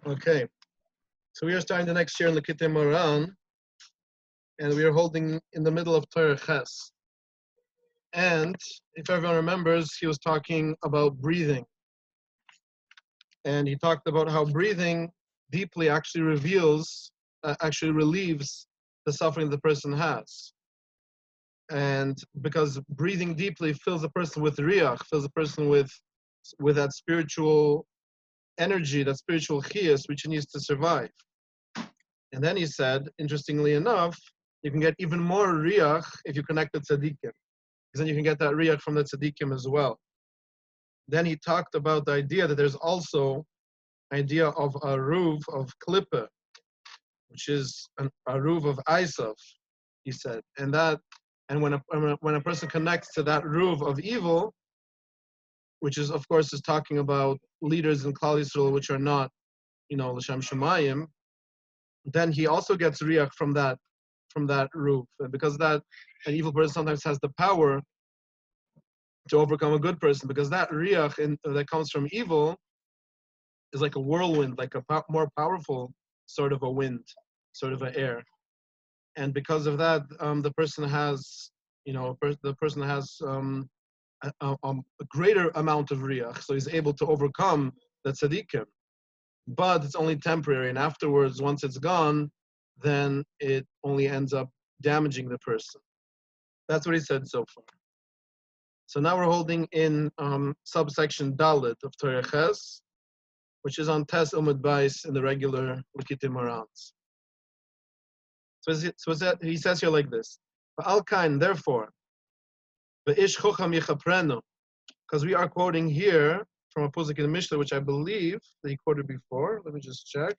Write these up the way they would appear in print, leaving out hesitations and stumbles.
Okay, so we are starting the next year in Likutei Moharan, and we are holding in the middle of Torah Ches. And if everyone remembers, he was talking about breathing. And he talked about how breathing deeply actually relieves the suffering the person has. And because breathing deeply fills the person with riyach, fills the person with that spiritual energy, that spiritual chiyus, which he needs to survive. And then he said, interestingly enough, you can get even more riyach if you connect the tzaddikim, because then you can get that riyach from the tzaddikim as well. Then he talked about the idea that there's also idea of a ruv of klippe, which is a ruv of Isaf, he said, and when a person connects to that ruv of evil, which is of course is talking about leaders in Klal Yisrael which are not, l'shem shemayim, then he also gets riyach from that ruv, because that an evil person sometimes has the power to overcome a good person, because that riyach that comes from evil is like a whirlwind, like a more powerful sort of a wind, sort of an air, and because of that, the person has, a greater amount of riyach, so he's able to overcome the tzaddikim, but it's only temporary, and afterwards, once it's gone, then it only ends up damaging the person. That's what he said so far. So now we're holding in subsection Dalet of Torah Ches, which is on Tes Umud Bais in the regular Likutei Moharans. So he says here like this: Al Kain, therefore, Be'ish Chocham Yichaprenu, because we are quoting here from a pasuk in the Mishnah, which I believe that he quoted before. Let me just check.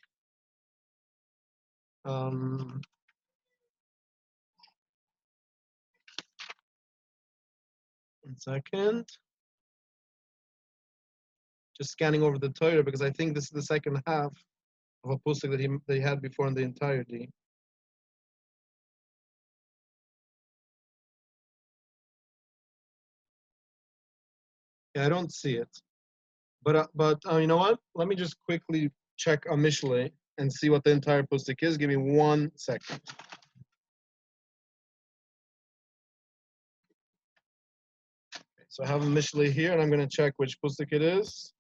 1 second. Just scanning over the Torah, because I think this is the second half of a pasuk that he had before in the entirety. Yeah, I don't see it. But you know what? Let me just quickly check a Mishlei and see what the entire pasuk is. Give me 1 second. So I have a Mishlei here, and I'm going to check which pasuk it is.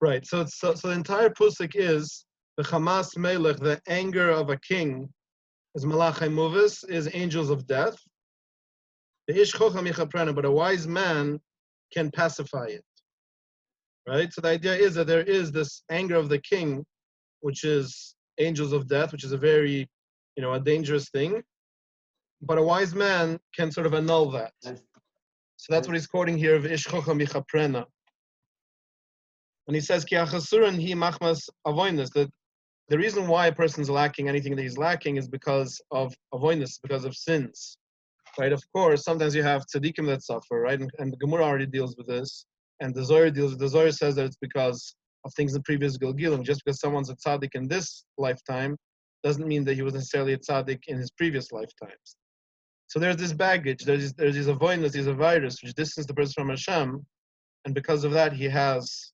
Right. So the entire pasuk is the Hamas Melech, the anger of a king, is Malachai Muvis, is angels of death. The Ish Chocham Yichaprenu, but a wise man can pacify it. Right. So the idea is that there is this anger of the king, which is angels of death, which is a very, a dangerous thing. But a wise man can sort of annul that. So that's what he's quoting here of Ish Chocham Yichaprenu. And he says, Ki achasuran hi machmas avoinus, that the reason why a person's lacking anything that he's lacking is because of avoinus, because of sins. Right? Of course, sometimes you have tzaddikim that suffer, right? And the Gemara already deals with this. And the Zohar deals with the Zohar says that it's because of things in previous Gilgilim. Just because someone's a tzaddik in this lifetime doesn't mean that he was necessarily a tzaddik in his previous lifetimes. So there's this baggage, there's these avoinus, these virus, which distance the person from Hashem, and because of that he has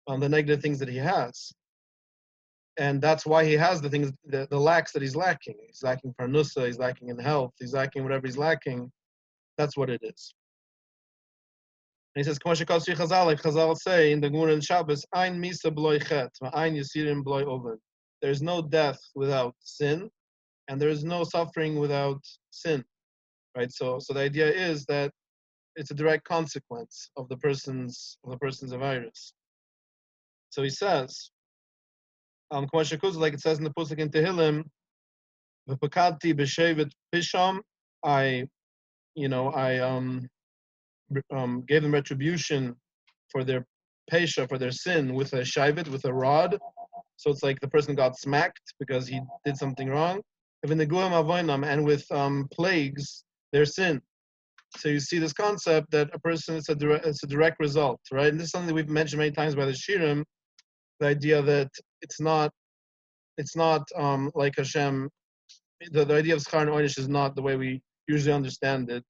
the negative things that he has. And that's why he has the things, the lacks that he's lacking. He's lacking parnusa, he's lacking in health, he's lacking whatever he's lacking. That's what it is. And he says, like Chazal say in the Gemara and Shabbos, Ein misa b'loi chet, ein yisirim b'loi oven. There's no death without sin, and there is no suffering without sin. Right? So the idea is that it's a direct consequence of the person's virus. So he says, like it says in the pasuk in Tehillim, "V'pakadti b'shevet pisham." I gave them retribution for their pesha, for their sin, with a shayvet, with a rod. So it's like the person got smacked because he did something wrong. And with plagues, their sin. So you see this concept that a person, it's a direct result, right? And this is something that we've mentioned many times by the Shirim, the idea that it's not like Hashem, the idea of Schar and Oynish is not the way we usually understand it.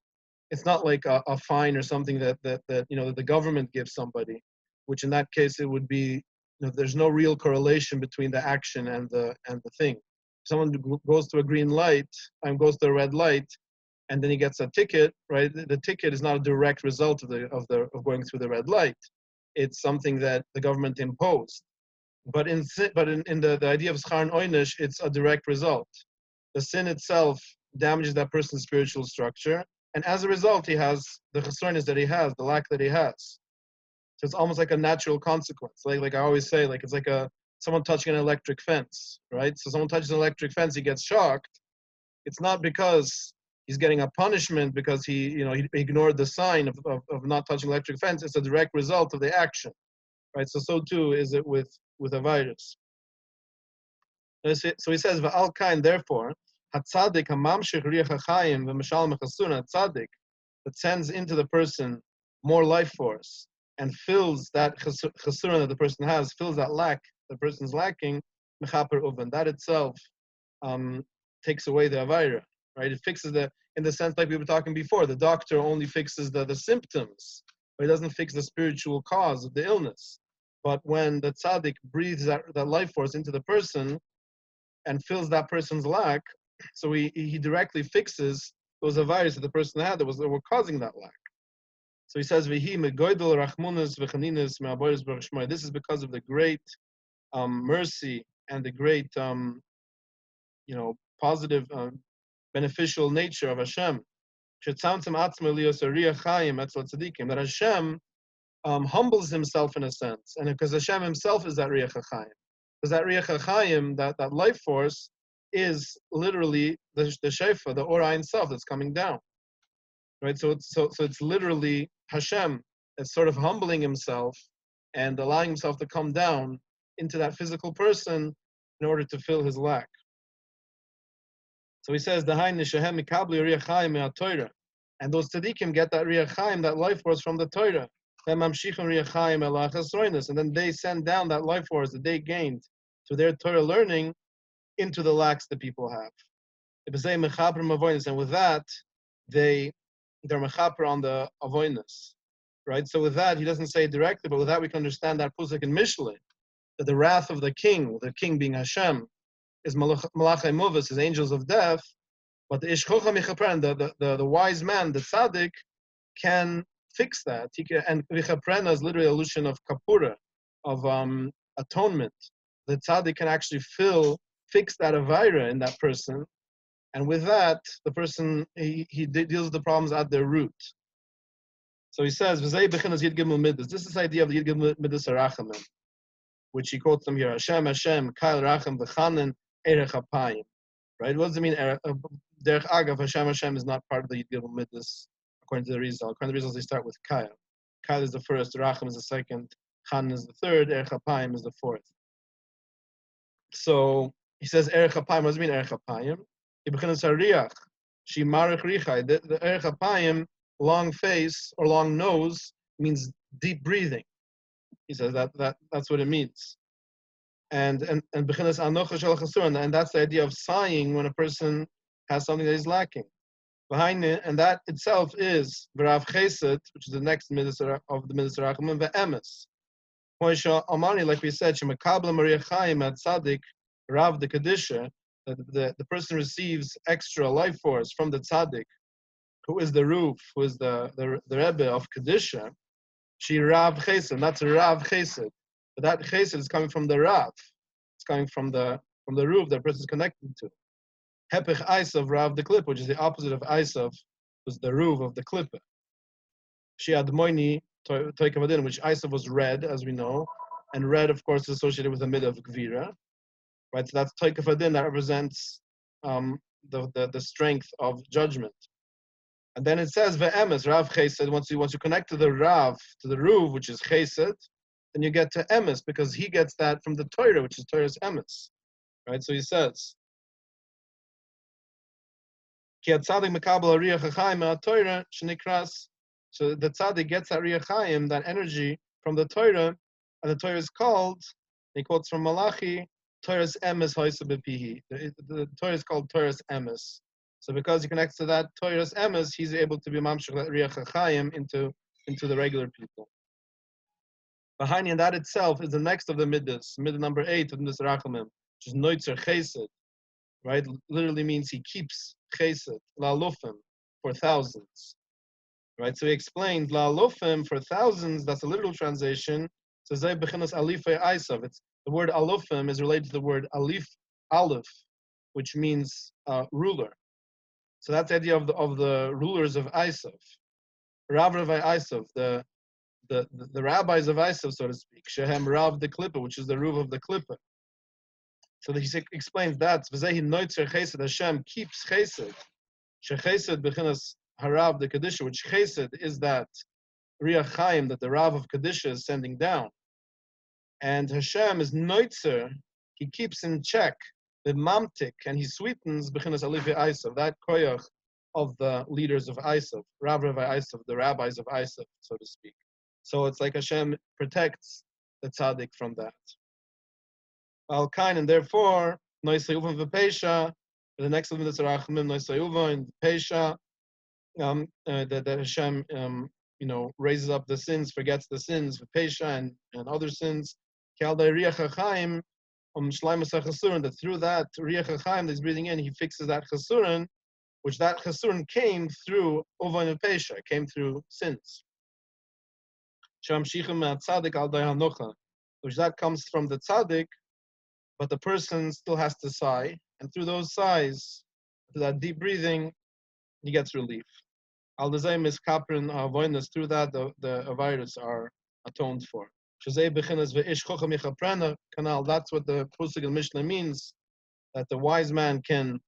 It's not like a fine or something that the government gives somebody, which in that case it would be, there's no real correlation between the action and the thing. If someone goes to a green light and goes to a red light, and then he gets a ticket, right? The ticket is not a direct result of going through the red light. It's something that the government imposed. But in the idea of Schar and Oynish, it's a direct result. The sin itself damages that person's spiritual structure, and as a result, he has the chassidus that he has, the lack that he has. So it's almost like a natural consequence. Like I always say, like it's like someone touching an electric fence, right? So someone touches an electric fence, he gets shocked. It's not because he's getting a punishment because he ignored the sign of not touching electric fence. It's a direct result of the action, right? So too is it with a virus. So he says, "Va'al kain, therefore, hatzadik hamamshich riach hachayim v'mashal mechasuna hatzadik that sends into the person more life force and fills that chasuna that the person has, fills that lack the person's lacking, mechaper uven. That itself takes away the avira, right? It fixes in the sense like we were talking before. The doctor only fixes the symptoms, but he doesn't fix the spiritual cause of the illness. But when the tzaddik breathes that life force into the person and fills that person's lack, so he directly fixes those aviras that the person had that were causing that lack. So he says, "V'hi megoydel rachmunus v'chaninis me'aboris baruch shmoi." This is because of the great mercy and the great positive beneficial nature of Hashem. That Hashem humbles himself in a sense, and because Hashem himself is that Riach HaChaim. Because that Riach HaChaim, that life force, is literally the Shefa, the Ora Ein Sof that's coming down. Right? So it's literally Hashem that's sort of humbling himself and allowing himself to come down into that physical person in order to fill his lack. So he says, and those tzaddikim get that Riach Chaim, that life force from the Torah. And then they send down that life force that they gained through their Torah learning into the lacks that people have. And with that, they're mechaper on the avoidness. Right? So with that, he doesn't say it directly, but with that we can understand that Pusik in Mishlei, that the wrath of the king being Hashem, is malachai movus, is angels of death, but the ishchocha michapren, the wise man, the tzaddik, can fix that. And michaprena is literally a allusion of kapura, of atonement. The tzaddik can actually fix that avira in that person, and with that, the person he deals with the problems at their root. So he says, "V'zei bechinas yid gimel midas." This is the idea of the yid gimel midas harachamim, which he quotes them here: Hashem, Hashem, Kail Racham v'chanen erech hapayim. Right? What does it mean? Derech agav, Hashem is not part of the yid gimel midas according to the Rizal. According to the Rizal, they start with Kail. Kail is the first, Racham is the second, Chanen is the third, erech hapayim is the fourth. So he says erech hapayim. What does it mean erech hapayim? He bechinas hariach, she marich richai. The erech hapayim, long face or long nose, means deep breathing. He says that's what it means. And bechinas anocha shel chasur, and that's the idea of sighing when a person has something that is lacking. Behind it, and that itself is v'rav chesed, which is the next midas of the midas rachamim, ve'emes. Moisha Amani, like we said, shemakabla Maria Chaim at Tzaddik Rav the Kedisha, the person receives extra life force from the Tzaddik, who is the roof, who is the Rebbe of Kedisha. She Rav Chesed, that's Rav Chesed. But that Chesed is coming from the Rav. It's coming from the roof that person is connected to. Hepech Aisav Rav the Klippa, which is the opposite of Aisav, was the roof of the Klippa. She had Moini Toikavadin, which Aisav was red, as we know, and red, of course, is associated with the mid of Gvira. Right, so that's Toikavadin that represents the strength of judgment. And then it says ve'emes, Rav Chesed. Once you connect to the Rav, to the Ruv, which is Chesed, then you get to emes, because he gets that from the Torah, which is Torah's emes. Right, so he says, So the tzaddik gets that Riach Chaim, that energy from the Torah, and the Torah is called, he quotes from Malachi, Torah's emes hoisa bepihi. The Torah is called Torah's emes. So because he connects to that Torah's emes, he's able to be mamshech that Riach Chaim into the regular people. Behind that itself is the next of the middas, middah number 8 of this Rachamim, which is noitzer chesed, right? Literally means he keeps chesed, la'alufim, for thousands, right? So he explained la'alufim for thousands. That's a literal translation. So zay bechinas alifei aisav. It's the word alufim is related to the word aleph, which means ruler. So that's the idea of the rulers of Aisav. Rav Ravai Aisav, the rabbis of Aisav, so to speak. Shehem Rav the Klippa, which is the Ruv of the Klippa. So he explains that V'zehi noitzer chesed, Hashem keeps chesed. Shechesed bechinas harav the Kedisha, which chesed is that Riach Chaim that the Rav of Kedisha is sending down. And Hashem is noitzer, he keeps in check the mamtik, and he sweetens bechinas alifi Aisav, that koyach of the leaders of Aisav, Rav Ravai Aisav, the rabbis of Aisav, so to speak. So it's like Hashem protects the tzaddik from that. Al kain, and therefore, noisei uva v'peisha, the next of the Rachamim, noisei uva and peisha, that Hashem, raises up the sins, forgets the sins, v'peisha and other sins. That through that Riach Chaim that he's breathing in, he fixes that chasurin, which that chasurin came through uva and peisha, came through sins. Which that comes from the tzaddik, but the person still has to sigh, and through those sighs, through that deep breathing, he gets relief. Al dezay miskaprin avoidance, through that the virus are atoned for. That's what the Pusik and Mishnah means, that the wise man can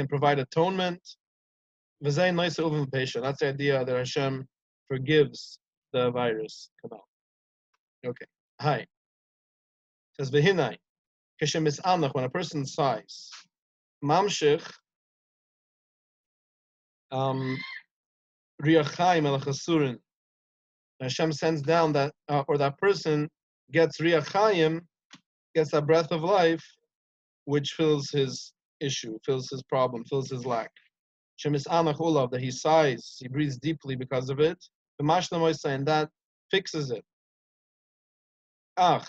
provide atonement. That's the idea that Hashem forgives the virus canal. Okay. Hi. Says Vehinai. Keshem is anach, when a person sighs. Mamshich Riach Chaim el chasurin. Hashem sends down that, or that person gets Riach Chaim, gets that breath of life, which fills his issue, fills his problem, fills his lack. Hashem is anach ulav, that he sighs, he breathes deeply because of it. And that fixes it. Ach,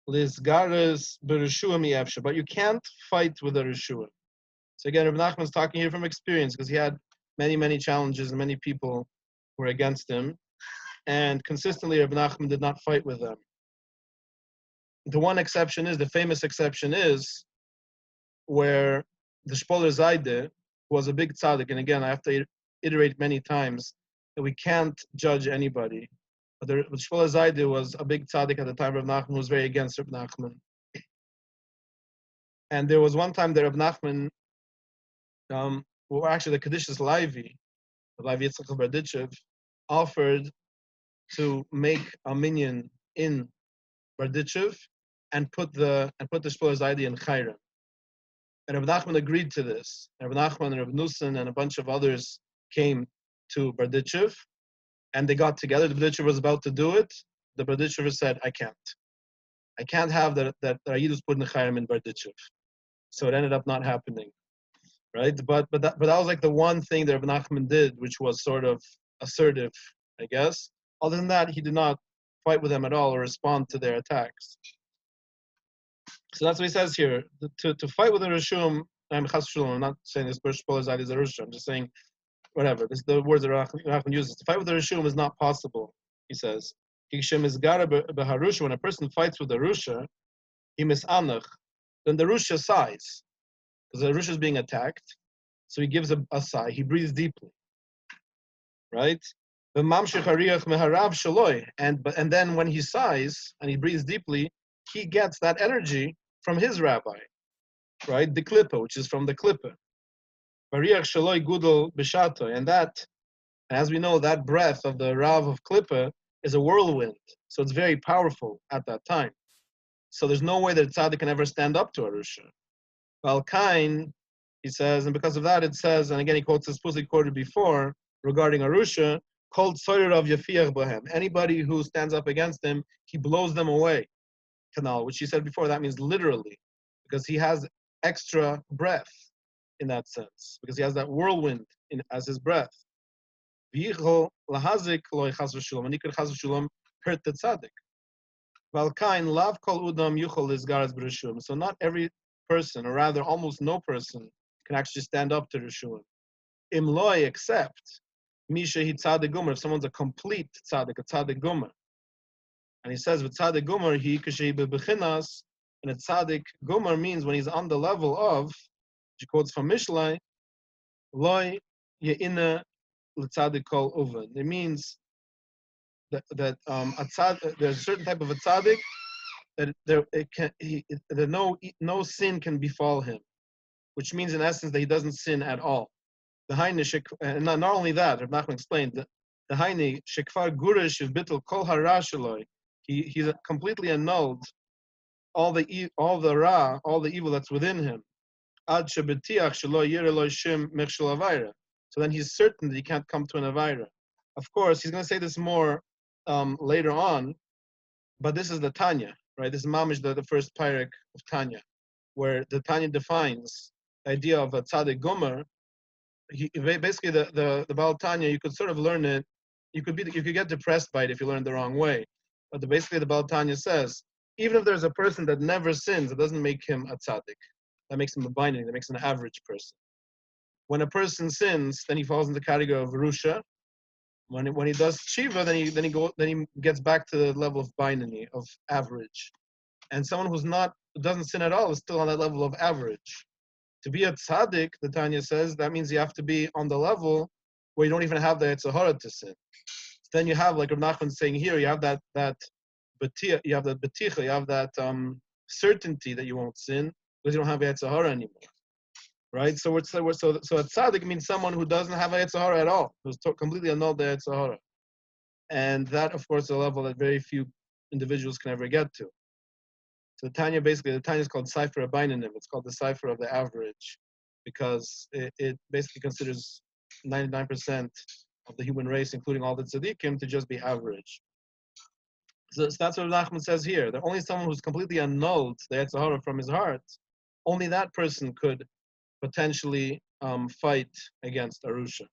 lizgares bereshua mi'efsha, but you can't fight with a reshua. So again, Rebbe Nachman's talking here from experience, because he had many, many challenges and many people were against him, and consistently Rebbe Nachman did not fight with them. The one exception is, the famous exception is, where the Shpoler Zayde, who was a big tzaddik, and again, I have to iterate many times, that we can't judge anybody. But Shpoler Zayde was a big tzaddik at the time of Nachman, who was very against Rebbe Nachman. And there was one time that Rebbe Nachman, actually the Kadish's Levi Yitzchak Berditchev, offered to make a minyan in Berditchev and put the Shpoler Zayde in Chayram. And Rebbe Nachman agreed to this. And Rebbe Nachman and Rebbe Nussen and a bunch of others came to Berditchev, and they got together. The Berditchev was about to do it. The Berditchev said, I can't have that Yidus put in Chayram in Berditchev. So it ended up not happening, right? But that was like the one thing that Rebbe Nachman did, which was sort of assertive, I guess. Other than that, he did not fight with them at all or respond to their attacks. So that's what he says here. To fight with a Rishum, I'm not saying this Shpoler Zayde is a Rishum, I'm just saying, whatever. This is the words that Nachman uses. To fight with the Rishum is not possible, he says. When a person fights with the Rusha, he misanach, then the Rusha sighs. Because the Rusha is being attacked, so he gives a sigh, he breathes deeply. Right? And then when he sighs and he breathes deeply, he gets that energy from his rabbi, right? The Klippa, which is from the Klippa. And that, as we know, that breath of the Rav of Klippa is a whirlwind. So it's very powerful at that time. So there's no way that Tzaddik can ever stand up to a Rusha. Valkain, He says, and because of that, it says, and again, he quotes this pusik quoted before regarding Arusha, called Soyer of Yafiach Bohem. Anybody who stands up against him, he blows them away. Canal, which he said before, that means literally, because he has extra breath in that sense, because he has that whirlwind as his breath. And he could hurt the tzaddik. So not every person, or rather almost no person, can actually stand up to Rishuim. Imloi, except Misha hi tzaddik gomer, if someone's a complete tzaddik, a tzaddik gomer. And he says, with tzaddik gomer, he kashehi bebechinas, and a tzaddik gomer means when he's on the level of, he quotes from Mishlai, loi ye'ina l'tzaddik kol uven. It means that there's a certain type of a tzaddik that no sin can befall him, which means in essence that he doesn't sin at all. The Haini, and not only that, Reb Nachman explained, the Haini shekfar gurish of bittul kol hara shaloi. He's completely annulled all the ra, all the evil that's within him. Ad shebetiach shelo yireh lo shim mechshel avayra. So then he's certain that he can't come to an avayra. Of course, he's going to say this more later on, but this is the Tanya, right? This is mamish the first parak of Tanya, where the Tanya defines the idea of a tzaddik gomer. Basically, the Baal Tanya, you could sort of learn it. You could get depressed by it if you learn it the wrong way. But basically, the Baal Tanya says, even if there's a person that never sins, it doesn't make him a tzaddik. That makes him a binding. That makes him an average person. When a person sins, then he falls in the category of Rusha. When he does tshiva, then he gets back to the level of binary, of average. And someone who doesn't sin at all is still on that level of average. To be a tzaddik, the Tanya says, that means you have to be on the level where you don't even have the Yetzer Hara to sin. So then you have, like Reb Nachman saying here, you have that beticha, you have that certainty that you won't sin because you don't have Yetzer Hara anymore, right? So a tzaddik means someone who doesn't have a Yetzer Hara at all, who's completely annulled the Yetzer Hara, and that, of course, is a level that very few individuals can ever get to. So the Tanya is called Cipher Abainanim. It's called the Cipher of the average, because it basically considers 99% of the human race, including all the tzaddikim, to just be average. So that's what Nachman says here. That only someone who's completely annulled the Yetzer Hara from his heart, only that person could potentially fight against Arusha.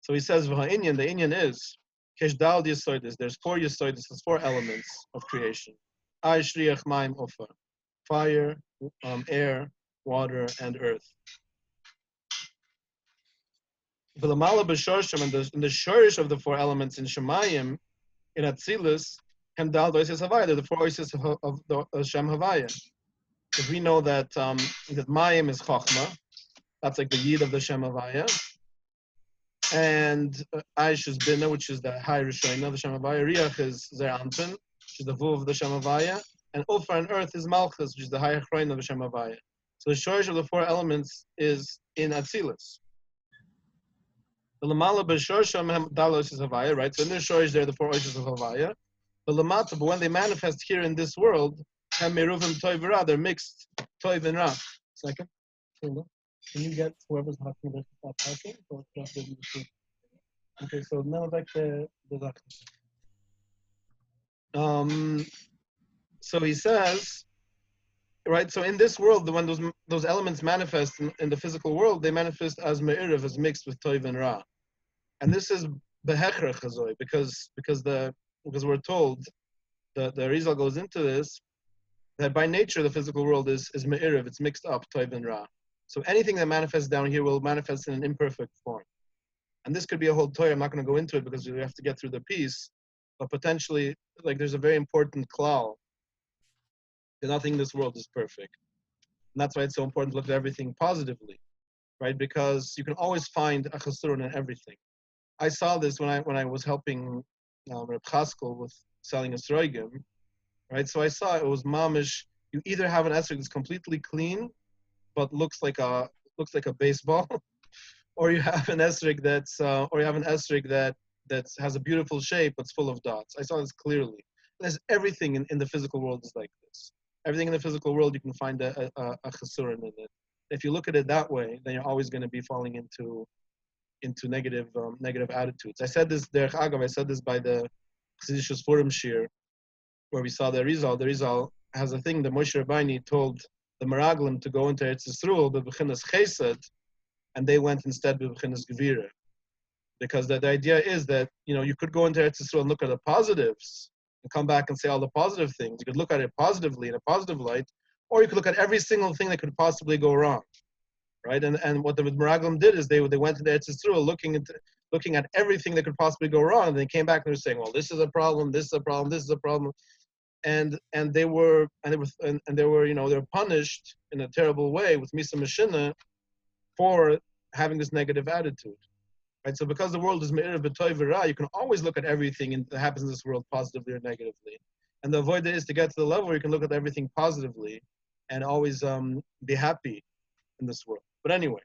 So he says, the Inyan is, Keshdal Yesoidis, there's 4 Yesoidis, there's 4 elements of creation. Fire, air, water, and earth. In the shorish of the 4 elements in Shemayim, in Atzilus, Hamdal Doises Havaya, the 4 oises of the Shem Havaya. Because we know that that Mayim is Chochmah, that's like the Yid of the Shem Havaya, and Aish is Bina, which is the high Rishoina of the Shem Havaya. Riach is Zer Anpin, which is the Vuv of the Shem Havaya, and Ulfa and earth is Malchus, which is the high Chroin of the Shem Havaya. So the shorish of the 4 elements is in Atzilus. The Lamala B'Shorsham Dalos is Havaya, right? So in the shorish there are the 4 oishes of Havaya. The Lamata, but when they manifest here in this world, Hameruvim Toiv Ra, they're mixed Toiv and Ra. Second. Can you get whoever's talking about to stop talking? Okay, so now back to the so he says, right, so in this world, when those elements manifest in the physical world, they manifest as me'iriv, as mixed with toiv and ra. And this is behechrech hazoi, because we're told, the Arizal goes into this, that by nature the physical world is me'iriv, it's mixed up, toiv and ra. So anything that manifests down here will manifest in an imperfect form. And this could be a whole Torah. I'm not going to go into it because we have to get through the piece, but potentially, like, there's a very important klal. Nothing in this world is perfect. And that's why it's so important to look at everything positively, right? Because you can always find a chassidus in everything. I saw this when I was helping Reb Chaskel with selling a sroigim, right? So I saw it was mamish. You either have an esrog that's completely clean, but looks like a baseball, or you have an esrog that has a beautiful shape but's full of dots. I saw this clearly. There's everything in the physical world is like this. Everything in the physical world, you can find a chassidus in it. If you look at it that way, then you're always going to be falling into negative attitudes. I said this, Derech Agav, I said this by the chassidus forum shir, where we saw the Rizal. The Rizal has a thing that Moshe Rabbeinu told the Meraglim to go into Eretz Yisrael, but b'chinas chesed, and they went instead b'chinas gevira. Because the idea is that, you could go into Eretz Yisrael and look at the positives and come back and say all the positive things. You could look at it positively in a positive light, or you could look at every single thing that could possibly go wrong, right? And what the Meraglim did is they went into Eretz Yisrael looking at everything that could possibly go wrong, and they came back and they were saying, well, this is a problem, this is a problem, this is a problem. And they were punished in a terrible way with Misa Mashina for having this negative attitude. Right? So because the world is me'ir b'toy v'ra, you can always look at everything that happens in this world positively or negatively. And the avoid is to get to the level where you can look at everything positively and always be happy in this world. But anyway,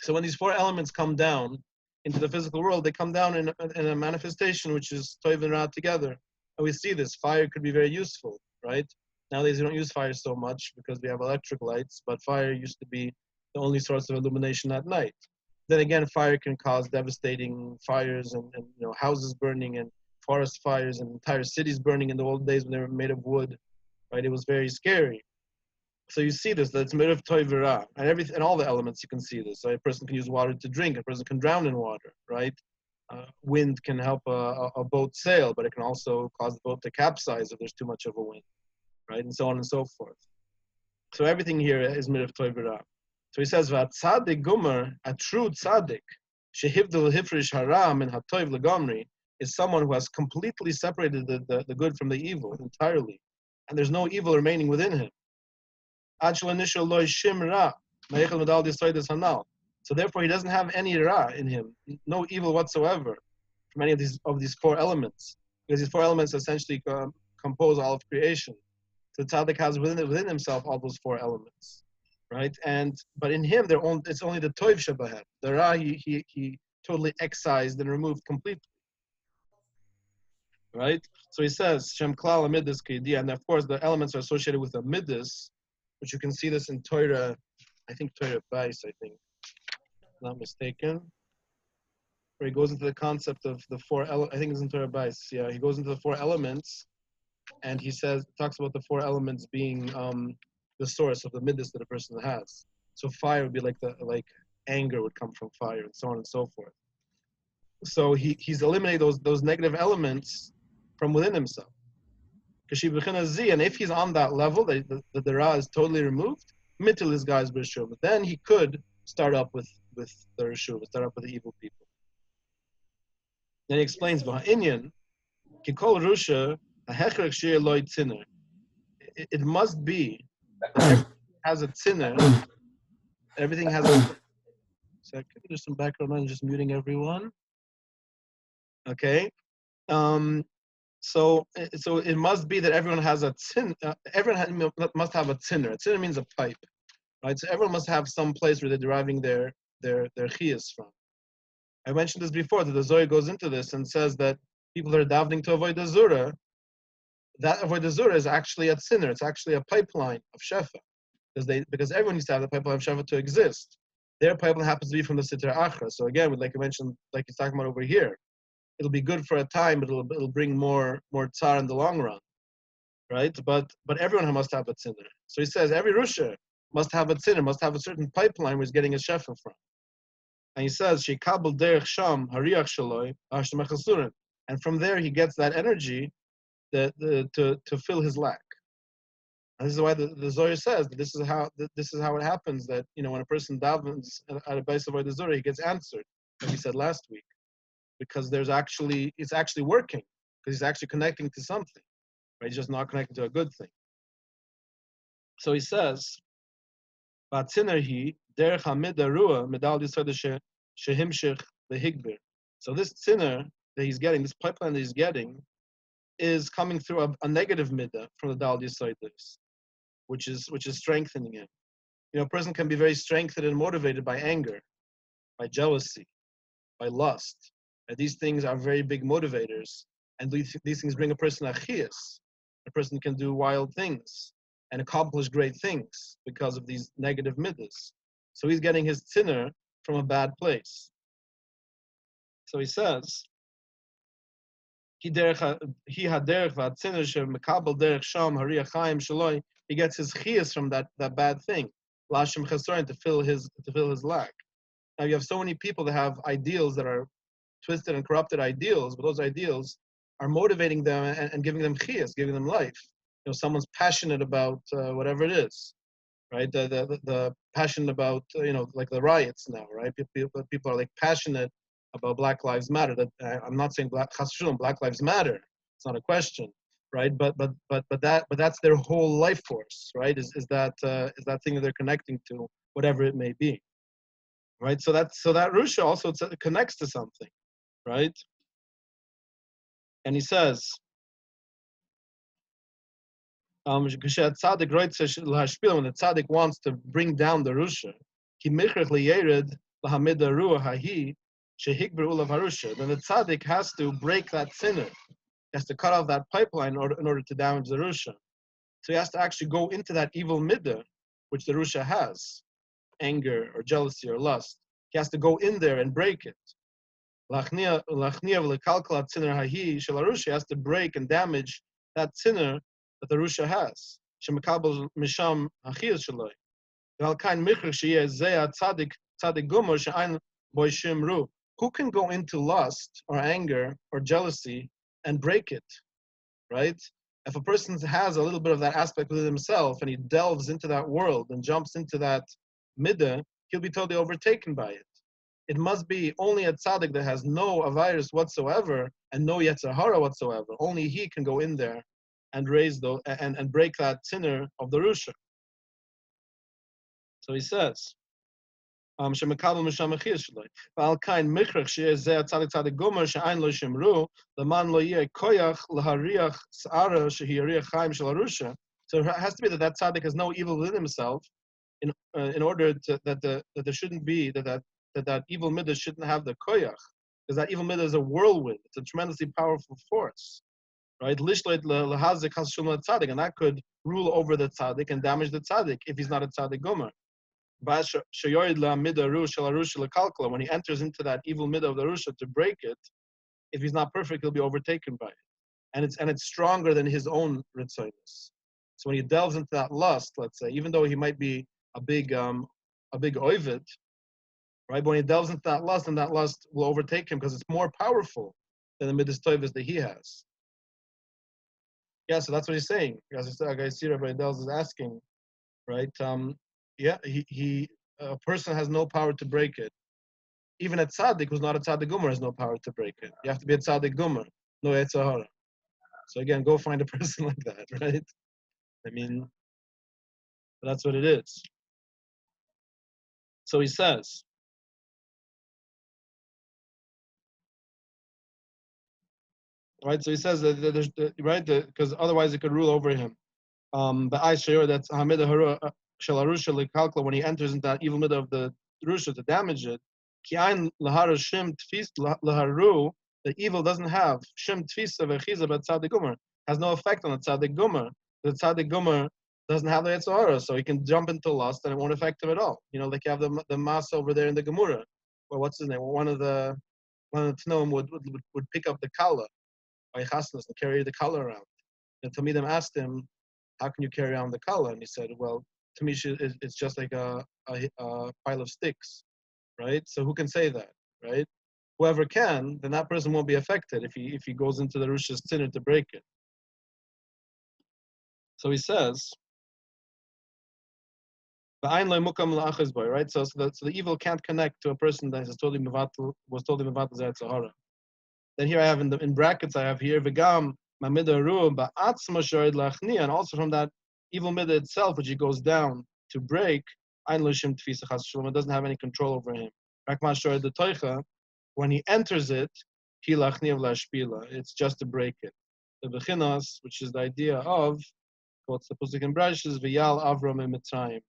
so when these four elements come down into the physical world, they come down in a manifestation which is toy and ra together. And we see this. Fire could be very useful, right? Nowadays we don't use fire so much because we have electric lights, but fire used to be the only source of illumination at night. Then again, fire can cause devastating fires and houses burning and forest fires and entire cities burning in the old days when they were made of wood, right? It was very scary. So you see this, that it's made of toy v'ra, and all the elements you can see this. So a person can use water to drink, a person can drown in water, right? Wind can help a boat sail, but it can also cause the boat to capsize if there's too much of a wind, right? And so on and so forth. So everything here is made of toy v'ra. So he says, "V'atzadik gomer, a true tzaddik, shehivdel hifrish haram and hatoiv legamri, is someone who has completely separated the good from the evil entirely, and there's no evil remaining within him. Ad shelo loy shim ra, meichel medal disoides hanal. So therefore, he doesn't have any ra in him, no evil whatsoever from any of these four elements, because these four elements essentially compose all of creation. So the tzaddik has within himself all those four elements, right? But in him, it's only the toiv shebahem. The ra he totally excised and removed completely, right? So he says shem klal amidus k'idiyah, and of course the elements are associated with the midas, which you can see this in Torah. I think Torah Bais, not mistaken, where he goes into the concept of the four elements. I think it's in Torah Bais. Yeah, he goes into the four elements, and he talks about the four elements being the source of the midas that a person has. So fire would be like anger would come from fire, and so on and so forth. So he's eliminating those negative elements from within himself. And if he's on that level, the ra is totally removed, mitil is guy's b'shuv, then he could start up with the reshuv, start up with the evil people. Then he explains, V'ha'inyan, kikol rusha, ha'hechrech shir loy tzinner. It must be that everything has a tzinner. Everything has a... Second, there's some background noise, just muting everyone. Okay. So it must be that everyone has a tzin. Everyone must have a tzinner. A tzinner means a pipe, right? So everyone must have some place where they're deriving their chiyas from. I mentioned this before, that the Zohar goes into this and says that people that are davening to avoid the zura, that avoid the zura is actually a tzinner. It's actually a pipeline of shefa, because everyone needs to have the pipeline of shefa to exist. Their pipeline happens to be from the sitra achra. So again, like I mentioned, like he's talking about over here, it'll be good for a time, but it'll bring more tsar in the long run, right? But everyone must have a tzinner. So he says every Rusha must have a tzinner, must have a certain pipeline where he's getting a shefa from. And he says sheikabel derech sham hariach shaloi ashtemachasurin, and from there he gets that energy to fill his lack. And this is why the Zohar says that this is how it happens, that when a person davens at a base of the Zohar, he gets answered, like we said last week, because it's actually working, because he's actually connecting to something, right? He's just not connecting to a good thing. So he says, so this tzinner that he's getting, this pipeline that he's getting, is coming through a negative midah from the Dal Yisodis, which is strengthening him. A person can be very strengthened and motivated by anger, by jealousy, by lust. These things are very big motivators, and these things bring a person a chiyas. A person can do wild things. and accomplish great things because of these negative midas. So he's getting his tzinner from a bad place. So he says, he gets his chiyas from that bad thing, to fill his lack. Now you have so many people that have ideals that are twisted and corrupted ideals, but those ideals are motivating them and giving them chiyas, giving them life. Someone's passionate about whatever it is, right? The passionate about like the riots now, right? People are like passionate about Black Lives Matter. That I'm not saying Black Lives Matter. It's not a question, right? But that's their whole life force, right? Is that thing that they're connecting to, whatever it may be, right? So that Rusha also connects to something, right? And he says, when the tzaddik wants to bring down the Rusha, then the tzaddik has to break that sinner. He has to cut off that pipeline in order to damage the Rusha. So he has to actually go into that evil midah, which the Rusha has, anger or jealousy or lust. He has to go in there and break it. He has to break and damage that sinner that the Rusha has. Who can go into lust or anger or jealousy and break it, right? If a person has a little bit of that aspect within himself and he delves into that world and jumps into that midah, he'll be totally overtaken by it. It must be only a tzaddik that has no avirus whatsoever and no yetzer hara whatsoever. Only he can go in there and raise and break that sinner of the Rusha. So he says, the man lo yeh koyach lahariach sa'ara shehiyariach chaim shel harusha. So it has to be that tzaddik has no evil within himself, in order that there shouldn't be that evil midah shouldn't have the koyach, because that evil midah is a whirlwind. It's a tremendously powerful force, right? Lishloit lehazik hashem tzaddik, and that could rule over the tzaddik and damage the tzaddik if he's not a tzaddik gomer. When he enters into that evil midah of the Rusha to break it, if he's not perfect, he'll be overtaken by it, and it's stronger than his own ritzonos. So when he delves into that lust, let's say, even though he might be a big oivid, right? But when he delves into that lust, and that lust will overtake him because it's more powerful than the midas toivas that he has. Yeah, so that's what he's saying. As I see Rebbe Delz is asking, right? A person has no power to break it. Even a tzaddik who's not a tzaddik gomer has no power to break it. You have to be a tzaddik gomer, no yetzer hara. So again, go find a person like that, right? I mean, that's what it is. So he says, right? So he says that right, because otherwise it could rule over him. The I share that's Hamid Shalarusha Likalkla, when he enters into that evil middle of the Rusha to damage it. Ki'ain lahara shim tfis laharu, the evil doesn't have shim tfisa vechiza but tzaddik gomer, has no effect on the tzaddik gomer. The tzaddik gomer doesn't have the yetzer hara, so he can jump into lust and it won't affect him at all. Like you have the mas over there in the Gemara. Well, what's his name? One of the Tanoim would pick up the kala by chassidus and carry the kala around. And Talmidim asked him, how can you carry around the kala? And he said, well, to me, it's just like a pile of sticks, right? So who can say that, right? Whoever can, then that person won't be affected if he goes into the Rusha's sinner to break it. So he says, right? So the evil can't connect to a person that was totally mevatel zayat sahara. Then here I have in brackets, I have here v'gam mamidah ruah ba'atzma sharid lachnia, and also from that evil midah itself, which he goes down to break, ein l'shim tfisa chas shalom, it doesn't have any control over him. Rakma sharid the toicha, when he enters it, he lachnia v'lashpila, it's just to break it. The bechinas, which is the idea of what's the pasuk in Breslov, is v'yal Avram in Mitzrayim.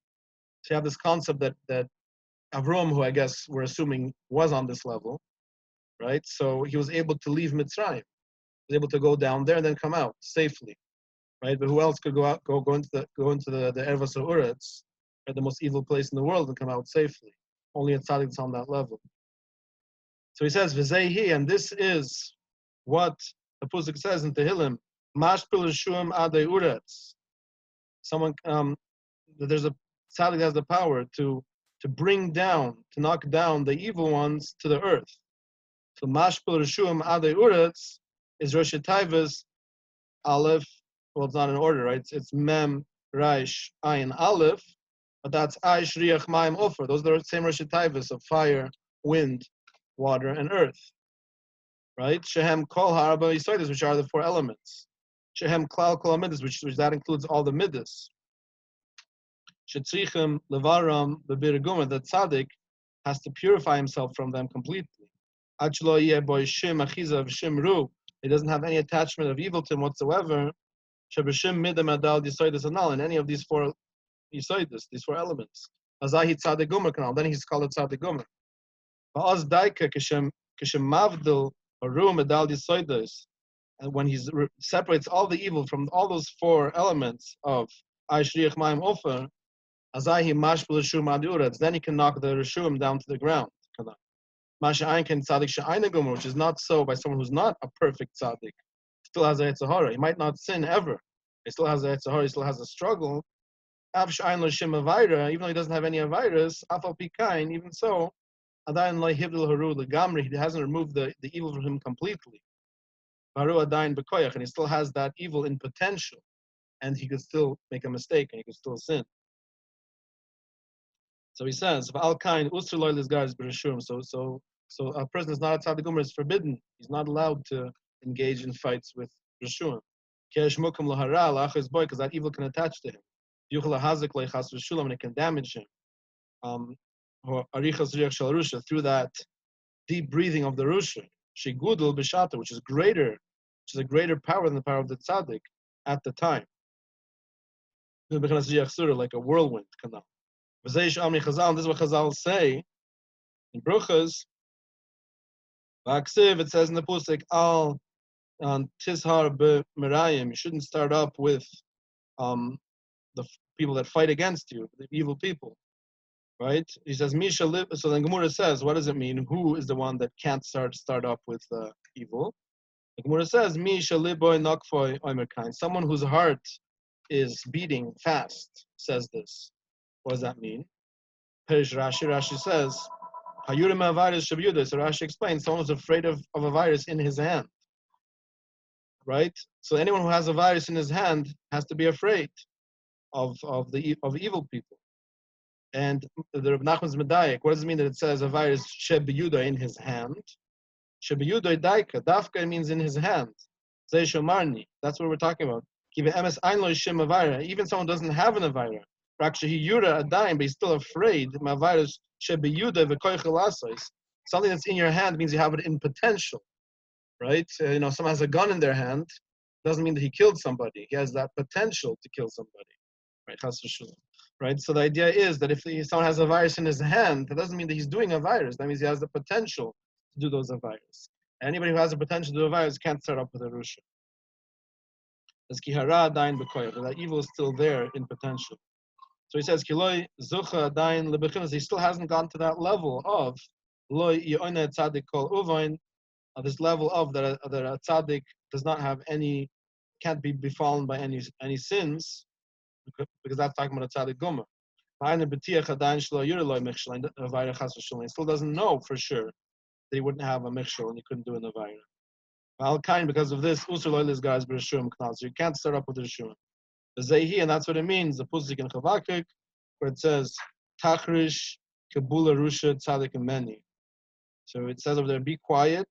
So you have this concept that Avram, who I guess we're assuming was on this level, right? So he was able to leave Mitzrayim. He was able to go down there and then come out safely. right? But who else could go into the Ervas or Uretz, the most evil place in the world, and come out safely? Only a tzaddik is on that level. So he says, "V'zeihi," and this is what the Pusik says in Tehillim, "Mashpil Rishum Adei Uretz." Someone, there's a tzaddik that has the power to bring down, to knock down the evil ones to the earth. So Mashpil Rishum Adei Uretz is Rosh Taivas Aleph. Well, it's not in order, right? It's Mem Reish Ayin Aleph, but that's Aish Riach Mayim Ofer. Those are the same Rosh Taivas of fire, wind, water, and earth, right? Shehem Kol Haraba Yisoidus, which are the four elements. Shehem Klal Kol Midas, which that includes all the midas. Shetzrichim Levaram Bebirguma, the tzaddik has to purify himself from them completely. Achlo Yeh Boy Shim Achiza V'Shim Ru, he doesn't have any attachment of evil to him whatsoever. Shebeshim Midam Adal Yisoidus Anal, in any of these four Yisoidus, these four elements. Azahi Tzaddik Gomer Kanal, then he's called a Tzaddik Gomer. Ba'az Daika Kishem Mavdil Ru Medal Yisoidus, and when he separates all the evil from all those four elements of Aishriach Mayim Ofer, Azahi Mashpil Rishum Aduretz, then he can knock the Rishum down to the ground. Masha Einken Tzaddik She'aina Gomer, which is not so by someone who's not a perfect tzaddik. Still has a Yetzirah. He might not sin ever. He still has a Yetzirah. He still has a struggle. Av She'ain Lo Shem Avayra, even though he doesn't have any virus, Afal Pikain, even so, Adayin Lo Hivdil Haru Legamri, he hasn't removed the evil from him completely. Haru Adayin Bekoyach, and he still has that evil in potential, and he could still make a mistake, and he could still sin. So he says, "Al kain usur lo lizgaris b'rishum." So a person is not a tzaddik gomer, is forbidden. He's not allowed to engage in fights with rishum. Because that evil can attach to him. And it can damage him. Through that deep breathing of the rusha, which is a greater power than the power of the tzaddik at the time. Like a whirlwind canal. This is what Chazal say in Bruchas. It says in the Pusik, Al Tishar B'Merayim, you shouldn't start up with the people that fight against you, the evil people. Right? He says, Misha Lib. So then Gemara says, what does it mean? Who is the one that can't start up with evil? The Gemara says, Misha Liboy Nakfoy Oimerkain, someone whose heart is beating fast, says this. What does that mean? Perish Rashi says, Hayurim virus Shabyuda. So Rashi explains, someone who's afraid of a virus in his hand. Right? So anyone who has a virus in his hand has to be afraid of evil people. And the Rebbe Nachman's Medayik, what does it mean that it says a virus Shabyuda in his hand? Shabyuda Daika, Dafka means in his hand. Zay Shomarni. That's what we're talking about. Even someone doesn't have an avira. But he's still afraid. Something that's in your hand means you have it in potential, right? Someone has a gun in their hand, doesn't mean that he killed somebody. He has that potential to kill somebody, right? Right. So the idea is that if someone has a virus in his hand, that doesn't mean that he's doing a virus. That means he has the potential to do those virus. Anybody who has the potential to do a virus can't start up with a rusha. That evil is still there in potential. So he says, he still hasn't gone to that level of this level of that a tzaddik does not have can't be befallen by any sins, because that's talking about a tzaddik gomer. He still doesn't know for sure that he wouldn't have a mikshel and he couldn't do an avayra. Because of this, so you can't start up with the rishum. The Zehi, and that's what it means, the Pusik in Chavakik, where it says, Tachrish, Kabula Rusha, Tzadik, and Meni. So it says over there, be quiet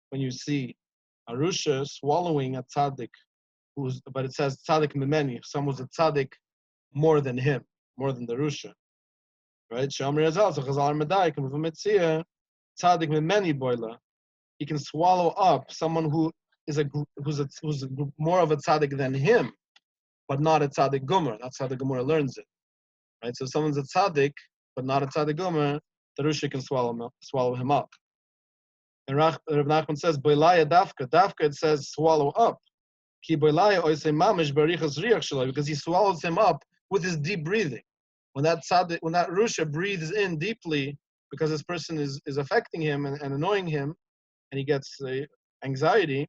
when you see a Rusha swallowing a Tzadik, but it says Tzadik Mimeni, someone who's a Tzadik more than him, more than the Rusha. Right? Shamri Azal, so Chazal Medayik, and Mitzia, Tzadik Mimeni Boila. He can swallow up someone who's more of a Tzadik than him, but not a tzaddik gomer. That's how the Gemara learns it, right? So if someone's a tzaddik, but not a tzaddik gomer, the Rusha can swallow him up. And Rebbe Nachman says, "Boilaya dafka." Dafka, it says swallow up. Because he swallows him up with his deep breathing. When that Rusha breathes in deeply, because this person is affecting him and annoying him, and he gets anxiety,